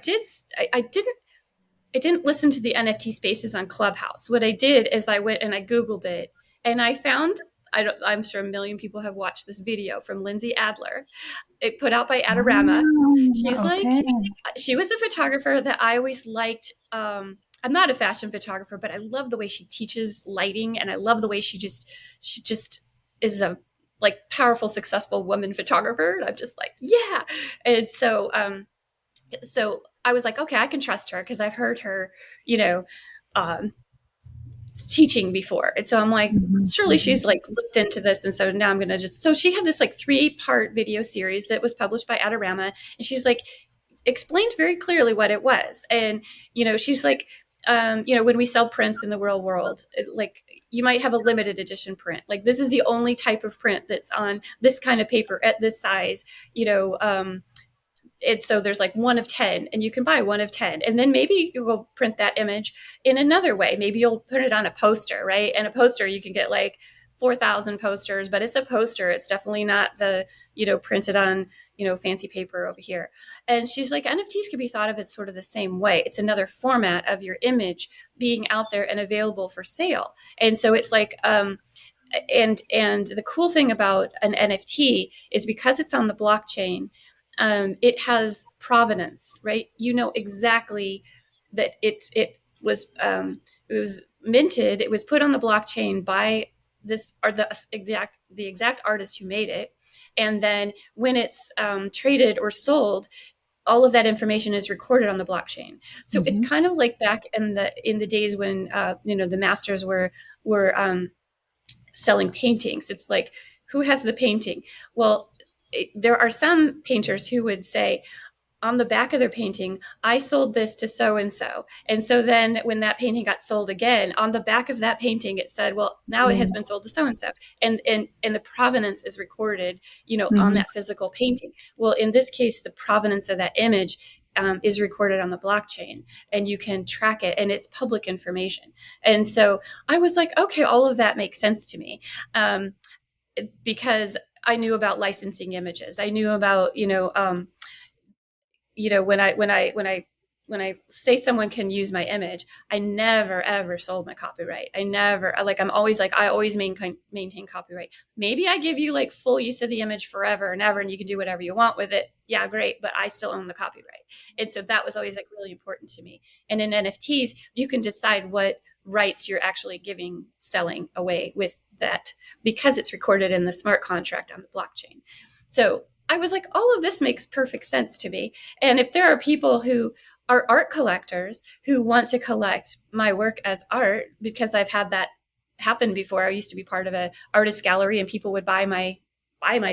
didn't listen to the NFT spaces on Clubhouse. What I did is I went and I Googled it, and I found, I'm sure a million people have watched this video from Lindsay Adler. It put out by Adorama. She's like, Okay. she was a photographer that I always liked. I'm not a fashion photographer, but I love the way she teaches lighting, and I love the way she just is a like powerful, successful woman photographer. And I'm just like, yeah. And so I was like, okay, I can trust her because I've heard her, you know, um, teaching before. And so I'm like, Mhm, surely mhm. she's like looked into this. And so now I'm going to just, so she had this like 3-part video series that was published by Adorama. And she's like, explained very clearly what it was. And, she's like, when we sell prints in the real world, like you might have a limited edition print. Like this is the only type of print that's on this kind of paper at this size, and so there's like 1 of 10, and you can buy 1 of 10, and then maybe you will print that image in another way. Maybe you'll put it on a poster, right? And a poster, you can get like 4,000 posters, but it's a poster. It's definitely not the printed on fancy paper over here. And she's like, NFTs can be thought of as sort of the same way. It's another format of your image being out there and available for sale. And so it's like and the cool thing about an NFT is because it's on the blockchain, it has provenance, right? You know exactly that it was minted, it was put on the blockchain by this or the exact artist who made it, and then when it's traded or sold, all of that information is recorded on the blockchain. So it's Mhm. kind of like back in the days when the masters were selling paintings. It's like, who has the painting? Well, there are some painters who would say on the back of their painting, I sold this to so and so. And so then when that painting got sold again, on the back of that painting, it said, well, now it has been sold to so and so. And the provenance is recorded, on Mhm. that physical painting. Well, in this case, the provenance of that image is recorded on the blockchain, and you can track it, and it's public information. And so I was like, okay, all of that makes sense to me, because I knew about licensing images. I knew about, when I say someone can use my image, I never ever sold my copyright. I never, like, I'm always like, I always maintain copyright. Maybe I give you like full use of the image forever and ever, and you can do whatever you want with it. Yeah, great, but I still own the copyright. And so that was always like really important to me. And in NFTs, you can decide what rights you're actually selling away with that, because it's recorded in the smart contract on the blockchain. So I was like, all of this makes perfect sense to me. And if there are people who are art collectors who want to collect my work as art, because I've had that happen before. I used to be part of an artist gallery, and people would buy my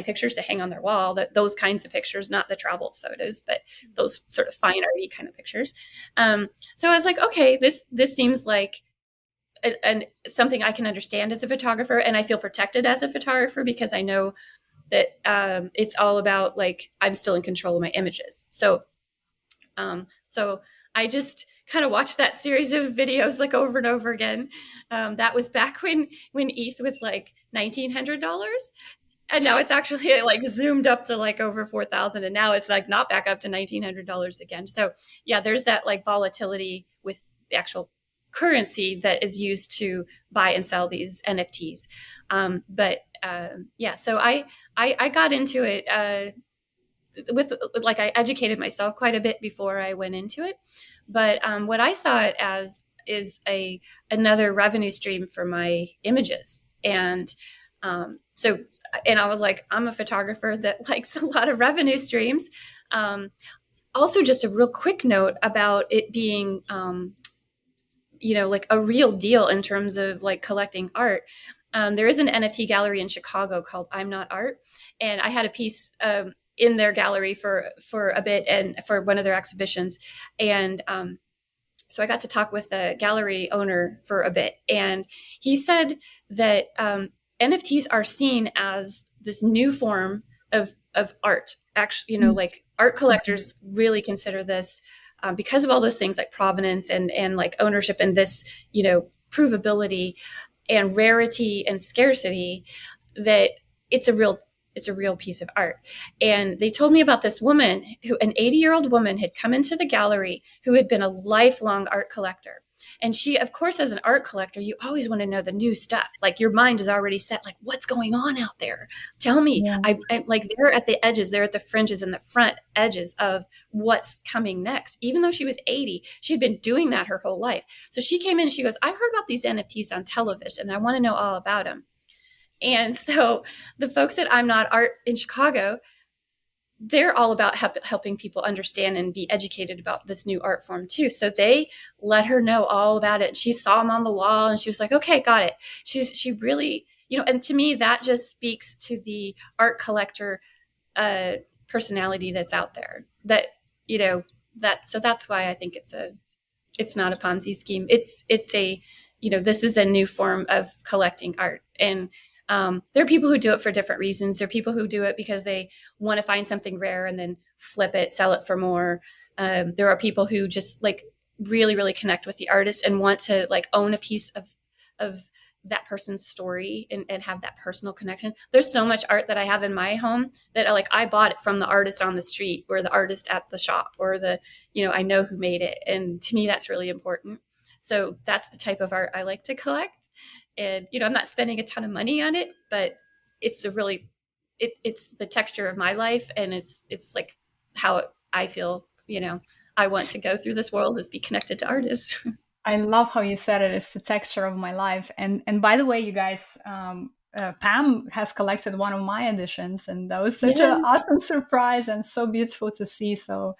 pictures to hang on their wall, those kinds of pictures, not the travel photos, but those sort of fine arty kind of pictures. So I was like, okay, this seems like something I can understand as a photographer, and I feel protected as a photographer because I know that it's all about, like, I'm still in control of my images. So I just kind of watched that series of videos like over and over again. That was back when ETH was like $1,900. And now it's actually like zoomed up to like over 4,000. And now it's like not back up to $1,900 again. So yeah, there's that like volatility with the actual currency that is used to buy and sell these NFTs. Yeah, so I got into it with, like, I educated myself quite a bit before I went into it. But what I saw it as is another revenue stream for my images. And and I was like, I'm a photographer that likes a lot of revenue streams. Also, just a real quick note about it being, like a real deal in terms of like collecting art. There is an NFT gallery in Chicago called I'm Not Art. And I had a piece in their gallery for a bit, and for one of their exhibitions. And so I got to talk with the gallery owner for a bit. And he said that NFTs are seen as this new form of art. Actually, like, art collectors really consider this, because of all those things like provenance and like ownership, and this, provability and rarity and scarcity, that it's a real piece of art. And they told me about this woman an 80-year-old woman had come into the gallery who had been a lifelong art collector. And she, of course, as an art collector, you always want to know the new stuff. Like, your mind is already set, like, what's going on out there? Tell me. Yeah. I'm like, they're at the edges, they're at the fringes and the front edges of what's coming next. Even though she was 80, she'd been doing that her whole life. So she came in and she goes, I've heard about these NFTs on television, and I want to know all about them. And so the folks at I'm Not Art in Chicago, they're all about helping people understand and be educated about this new art form too. So they let her know all about it. She saw them on the wall, and she was like, okay, got it. She really, and to me, that just speaks to the art collector personality that's out there. So that's why I think it's not a Ponzi scheme. It's a, this is a new form of collecting art. And there are people who do it for different reasons. There are people who do it because they want to find something rare and then flip it, sell it for more. There are people who just like really, really connect with the artist and want to like own a piece of that person's story and have that personal connection. There's so much art that I have in my home that I bought it from the artist on the street, or the artist at the shop, or I know who made it. And to me, that's really important. So that's the type of art I like to collect. And, I'm not spending a ton of money on it, but it's it's the texture of my life. And it's like how I feel, I want to go through this world, is be connected to artists. I love how you said it. It's the texture of my life. And by the way, you guys, Pam has collected one of my editions, and that was such an awesome surprise and so beautiful to see. So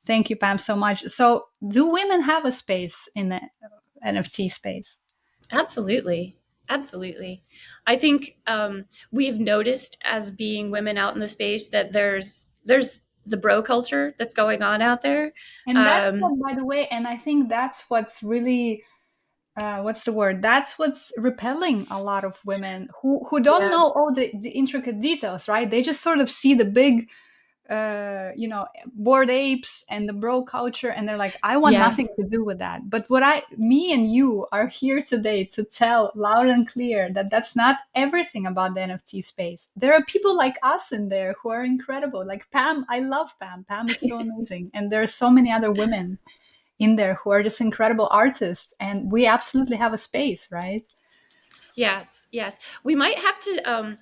thank you, Pam, so much. So do women have a space in the NFT space? Absolutely. I think we've noticed, as being women out in the space, that there's the bro culture that's going on out there. And that's what, by the way, and I think that's what's really, what's the word? That's what's repelling a lot of women who don't know all the intricate details, right? They just sort of see the big Bored apes and the bro culture, and they're like, I want Yeah. nothing to do with that. But me and you are here today to tell loud and clear that that's not everything about the NFT space. There are people like us in there who are incredible. Like Pam, I love Pam. Pam is so amazing, and there are so many other women in there who are just incredible artists, and we absolutely have a space, right? Yes, yes. We might have to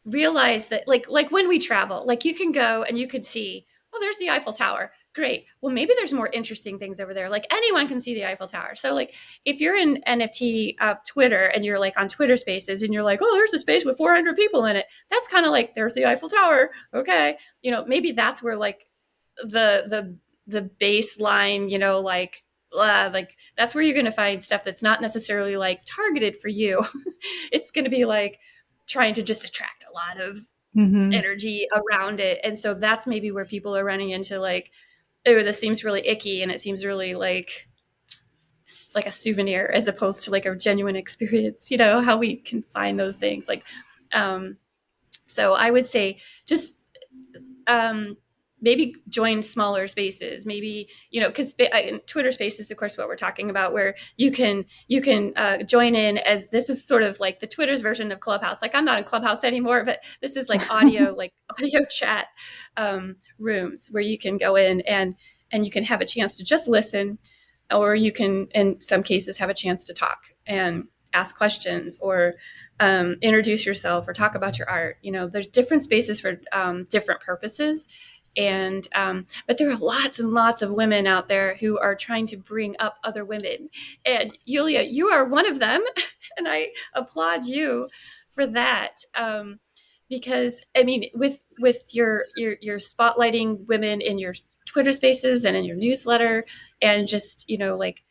realize that, like when we travel, like you can go and you could see, oh, there's the Eiffel Tower. Great. Well, maybe there's more interesting things over there. Like anyone can see the Eiffel Tower. So, like, if you're in NFT Twitter and you're like on Twitter Spaces and you're like, oh, there's a space with 400 people in it. That's kind of like there's the Eiffel Tower. Okay, maybe that's where like the baseline, like that's where you're going to find stuff that's not necessarily like targeted for you. It's going to be like trying to just attract a lot of Mm-hmm. energy around it. And so that's maybe where people are running into like, oh, this seems really icky and it seems really like a souvenir as opposed to like a genuine experience, how we can find those things. So I would say just um, maybe join smaller spaces, maybe because Twitter Spaces, of course, what we're talking about, where you can join in, as this is sort of like the Twitter's version of Clubhouse. Like I'm not in Clubhouse anymore, but this is like audio like audio chat rooms where you can go in and you can have a chance to just listen, or you can in some cases have a chance to talk and ask questions, or introduce yourself, or talk about your art. There's different spaces for different purposes. And but there are lots and lots of women out there who are trying to bring up other women, and Yulia, you are one of them. And I applaud you for that, because I mean, with your spotlighting women in your Twitter Spaces and in your newsletter, and just like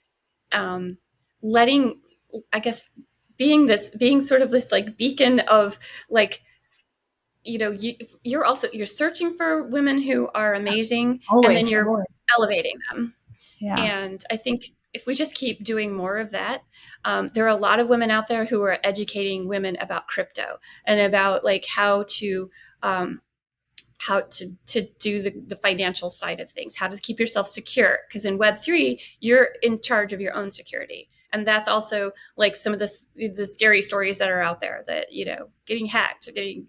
um, letting, I guess, being sort of this like beacon of like, you're searching for women who are amazing, and then Always, you're always. elevating them. Yeah. And I think if we just keep doing more of that, there are a lot of women out there who are educating women about crypto and about like um, how to do the financial side of things, how to keep yourself secure. Because in Web3, you're in charge of your own security. And that's also like some of the scary stories that are out there, that, getting hacked or getting,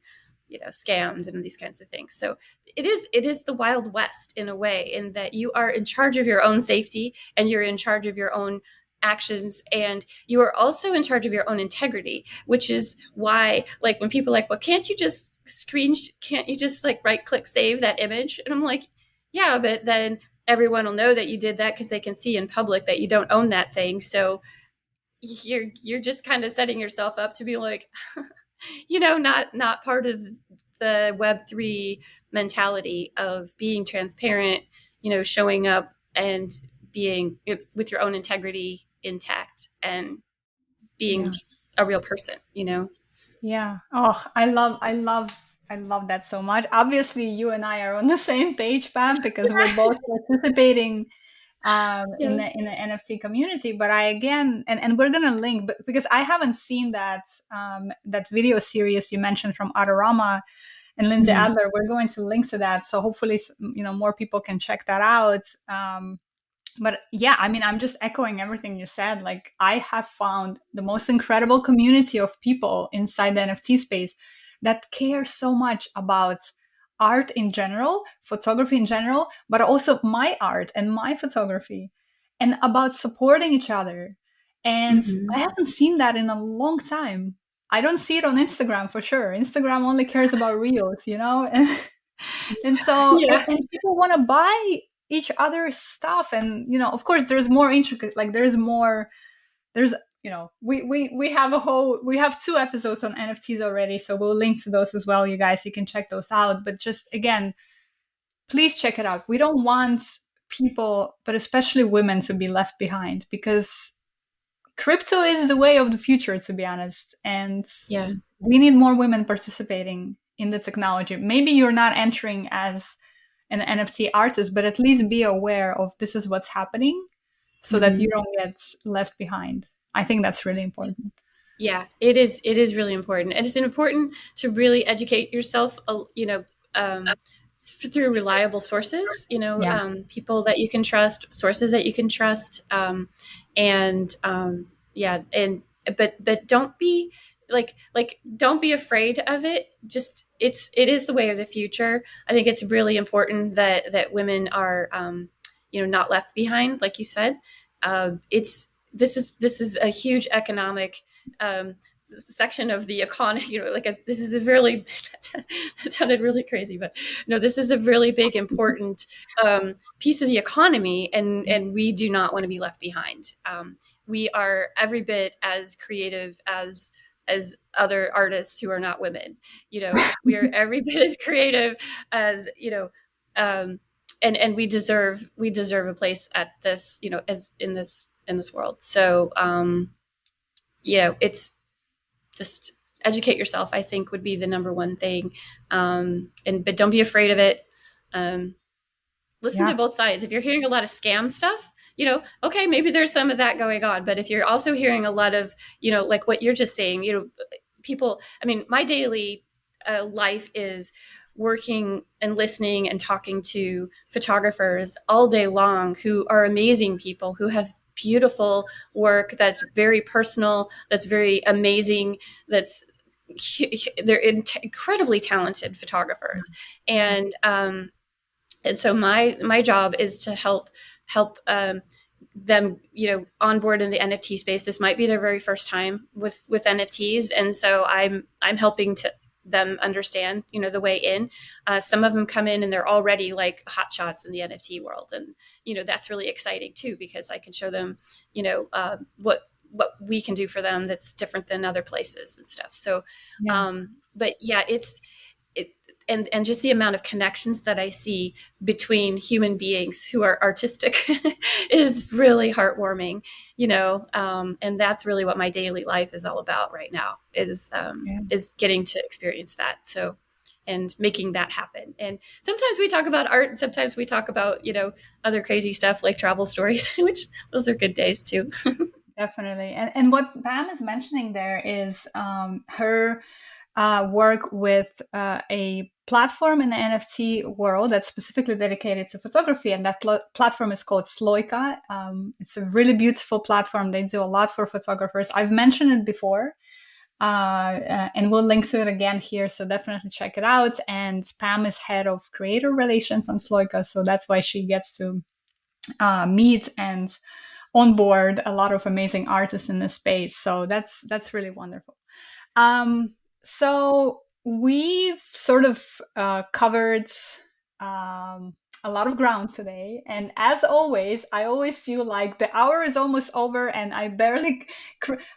scammed and these kinds of things. So it is the Wild West in a way, in that you are in charge of your own safety and you're in charge of your own actions, and you are also in charge of your own integrity, which is why, like, when people are like, well, can't you just like right click save that image? And I'm like, yeah, but then everyone will know that you did that because they can see in public that you don't own that thing. So you're just kind of setting yourself up to be like, not part of the Web3 mentality of being transparent, showing up and being with your own integrity intact and being Yeah. a real person. Yeah. Oh, I love that so much. Obviously, you and I are on the same page, Pam, because we're both participating in Yeah. the NFT community. But I again, and we're gonna link, but because I haven't seen that video series you mentioned from Adorama and Lindsay Mhm. Adler, we're going to link to that, so hopefully, more people can check that out. But yeah, I mean, I'm just echoing everything you said. Like, I have found the most incredible community of people inside the NFT space that care so much about art in general, photography in general, but also my art and my photography, and about supporting each other. And I Mhm. haven't seen that in a long time. I don't see it on Instagram for sure. Instagram only cares about reels. And so, and, Yeah. and people want to buy each other's stuff. And, of course, there's more intricate, like, there's, we have 2 episodes on NFTs already. So we'll link to those as well, you guys. You can check those out. But just again, please check it out. We don't want people, but especially women, to be left behind, because crypto is the way of the future, to be honest. And Yeah. we need more women participating in the technology. Maybe you're not entering as an NFT artist, but at least be aware of this is what's happening, so that you Mhm. don't get left behind. I think that's really important. Yeah, it is. It is really important, and it's important to really educate yourself. Um, through reliable sources, Yeah. people that you can trust, sources that you can trust, and yeah, and but don't be don't be afraid of it. Just it is the way of the future. I think it's really important that women are not left behind, like you said. It's this is a huge economic section of the economy. This is a really that sounded really crazy, but no, this is a really big important piece of the economy, and we do not want to be left behind. We are every bit as creative as other artists who are not women. We are every bit as creative as and we deserve a place at this, as in this world. So it's just educate yourself, I think, would be the number one thing. But don't be afraid of it. Listen to Yeah. both sides. If you're hearing a lot of scam stuff, okay, maybe there's some of that going on. But if you're also hearing a lot of, like what you're just saying, people, I mean, my daily life is working and listening and talking to photographers all day long who are amazing people, who have beautiful work that's very personal, that's very amazing, they're incredibly talented photographers. And so my job is to help them, onboard in the NFT space. This might be their very first time with NFTs, and so I'm helping to them understand, the way in. Some of them come in and they're already like hot shots in the NFT world, and that's really exciting too, because I can show them, what we can do for them that's different than other places and stuff. So, Yeah. but yeah, and just the amount of connections that I see between human beings who are artistic is really heartwarming, and that's really what my daily life is all about right now, Yeah. is getting to experience that. So, and making that happen. And sometimes we talk about art, and sometimes we talk about, other crazy stuff like travel stories, which those are good days too. Definitely. And what Pam is mentioning there is her work with a platform in the NFT world that's specifically dedicated to photography, and that platform is called Sloika. It's a really beautiful platform. They do a lot for photographers. I've mentioned it before, and we'll link to it again here, so definitely check it out. And Pam is head of creator relations on Sloika, so that's why she gets to meet and onboard a lot of amazing artists in this space. So that's really wonderful. So we've sort of covered a lot of ground today, and as always, I always feel like the hour is almost over, and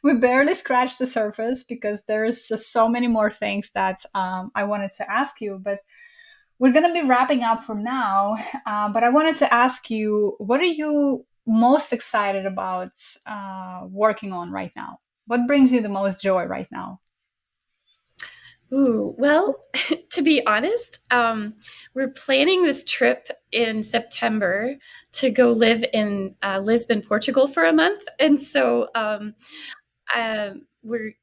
we barely scratched the surface, because there is just so many more things that I wanted to ask you. But we're going to be wrapping up for now. But I wanted to ask you, what are you most excited about working on right now? What brings you the most joy right now? Ooh, well, to be honest, we're planning this trip in September to go live in Lisbon, Portugal for a month. And so we're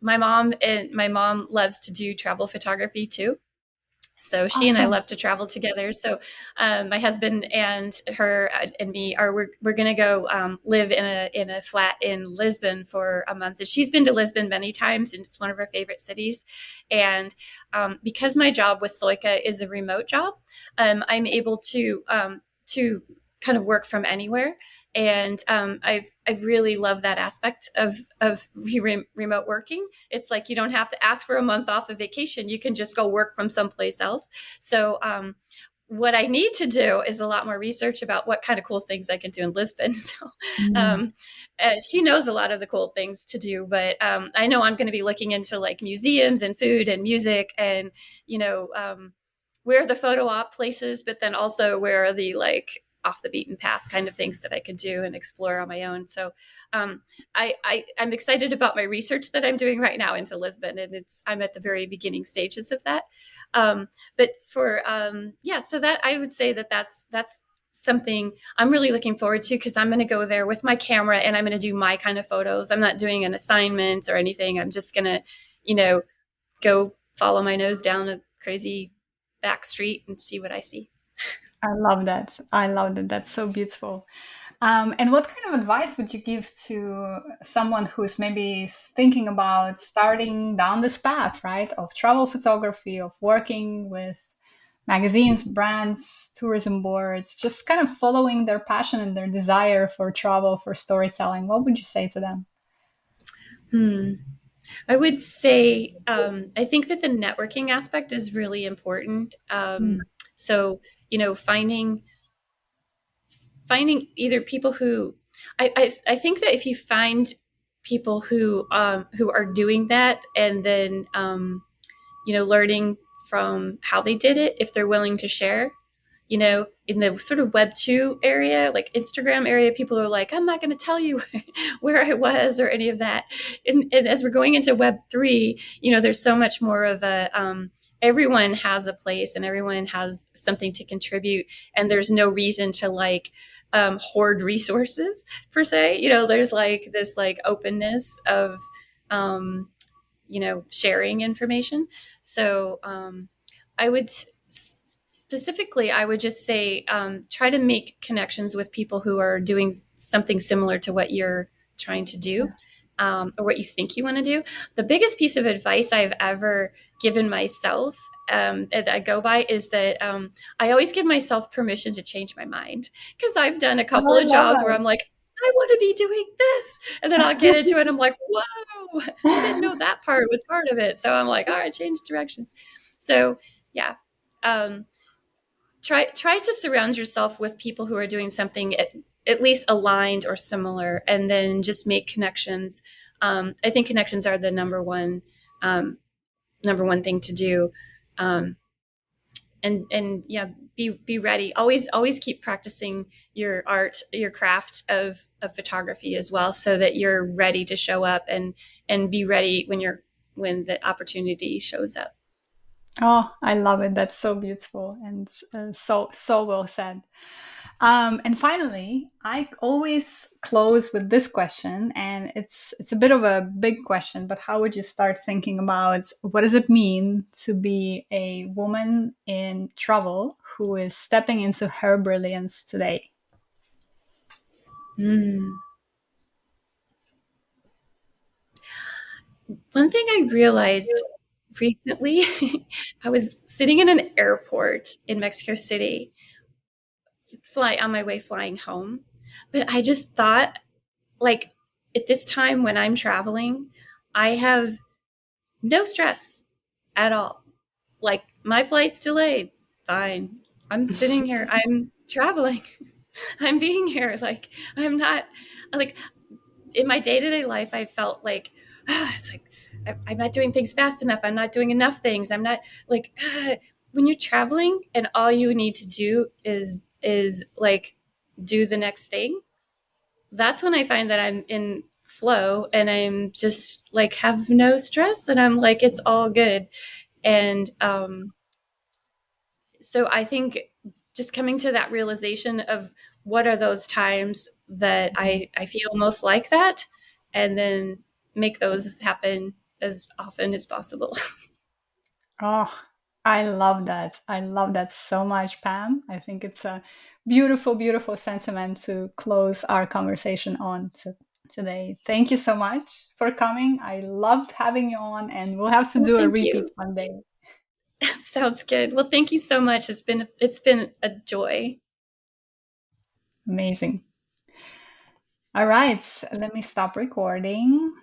my mom loves to do travel photography too. So she and I Awesome. love to travel together. So my husband and her and me we're going to go live in a flat in Lisbon for a month. And she's been to Lisbon many times, and it's one of her favorite cities. And because my job with Sloika is a remote job, I'm able to kind of work from anywhere. And I really love that aspect of remote working. It's like you don't have to ask for a month off of vacation. You can just go work from someplace else. So what I need to do is a lot more research about what kind of cool things I can do in Lisbon. So Mm. she knows a lot of the cool things to do, but I know I'm going to be looking into like museums and food and music, and where are the photo op places, but then also where are the like off the beaten path kind of things that I could do and explore on my own. So I'm excited about my research that I'm doing right now into Lisbon, and I'm at the very beginning stages of that. But for so that I would say that's something I'm really looking forward to, because I'm going to go there with my camera and I'm going to do my kind of photos. I'm not doing an assignment or anything. I'm just going to, go follow my nose down a crazy back street and see what I see. I love that. I love that. That's so beautiful. And what kind of advice would you give to someone who's maybe thinking about starting down this path, right? Of travel photography, of working with magazines, brands, tourism boards, just kind of following their passion and their desire for travel, for storytelling. What would you say to them? Hmm. I would say I think that the networking aspect is really important. Mm. So finding either people who I think that if you find people who are doing that, and then learning from how they did it, if they're willing to share, in the sort of web 2 area, like Instagram area, people are like, I'm not going to tell you where I was or any of that. And as we're going into web 3, there's so much more of everyone has a place and everyone has something to contribute. And there's no reason to hoard resources per se. There's like this like openness of, sharing information. So I would specifically, I would just say try to make connections with people who are doing something similar to what you're trying to do, or what you think you want to do. The biggest piece of advice I've ever given myself, that I go by, is that I always give myself permission to change my mind, because I've done a couple Oh, I of love jobs where I'm like, I want to be doing this. And then I'll get into it. And I'm like, whoa, I didn't know that part was part of it. So I'm like, all right, change directions. So yeah. Um, try to surround yourself with people who are doing something at least aligned or similar, and then just make connections. I think connections are the number one thing to do. Um, and yeah, be ready. Always keep practicing your art, your craft of photography as well, so that you're ready to show up and be ready when the opportunity shows up. Oh, I love it. That's so beautiful and so well said. And finally, I always close with this question, and it's a bit of a big question, but how would you start thinking about what does it mean to be a woman in travel who is stepping into her brilliance today? Mm. One thing I realized recently, I was sitting in an airport in Mexico City, on my way flying home, but I just thought, like, at this time when I'm traveling, I have no stress at all. Like, my flight's delayed, fine. I'm sitting here, I'm traveling. I'm being here. Like, I'm not, like, in my day-to-day life, I felt like, it's like I'm not doing things fast enough, I'm not doing enough things, I'm not like, when you're traveling and all you need to do is like do the next thing, that's when I find that I'm in flow, and I'm just like have no stress, and I'm like, it's all good. And so I think just coming to that realization of what are those times that I feel most like that, and then make those happen as often as possible. Oh, I love that. I love that so much, Pam. I think it's a beautiful, beautiful sentiment to close our conversation on today. Thank you so much for coming. I loved having you on, and we'll have to Well, do a thank repeat you. one day. Sounds good. Well, thank you so much. It's been a joy. Amazing. All right, let me stop recording.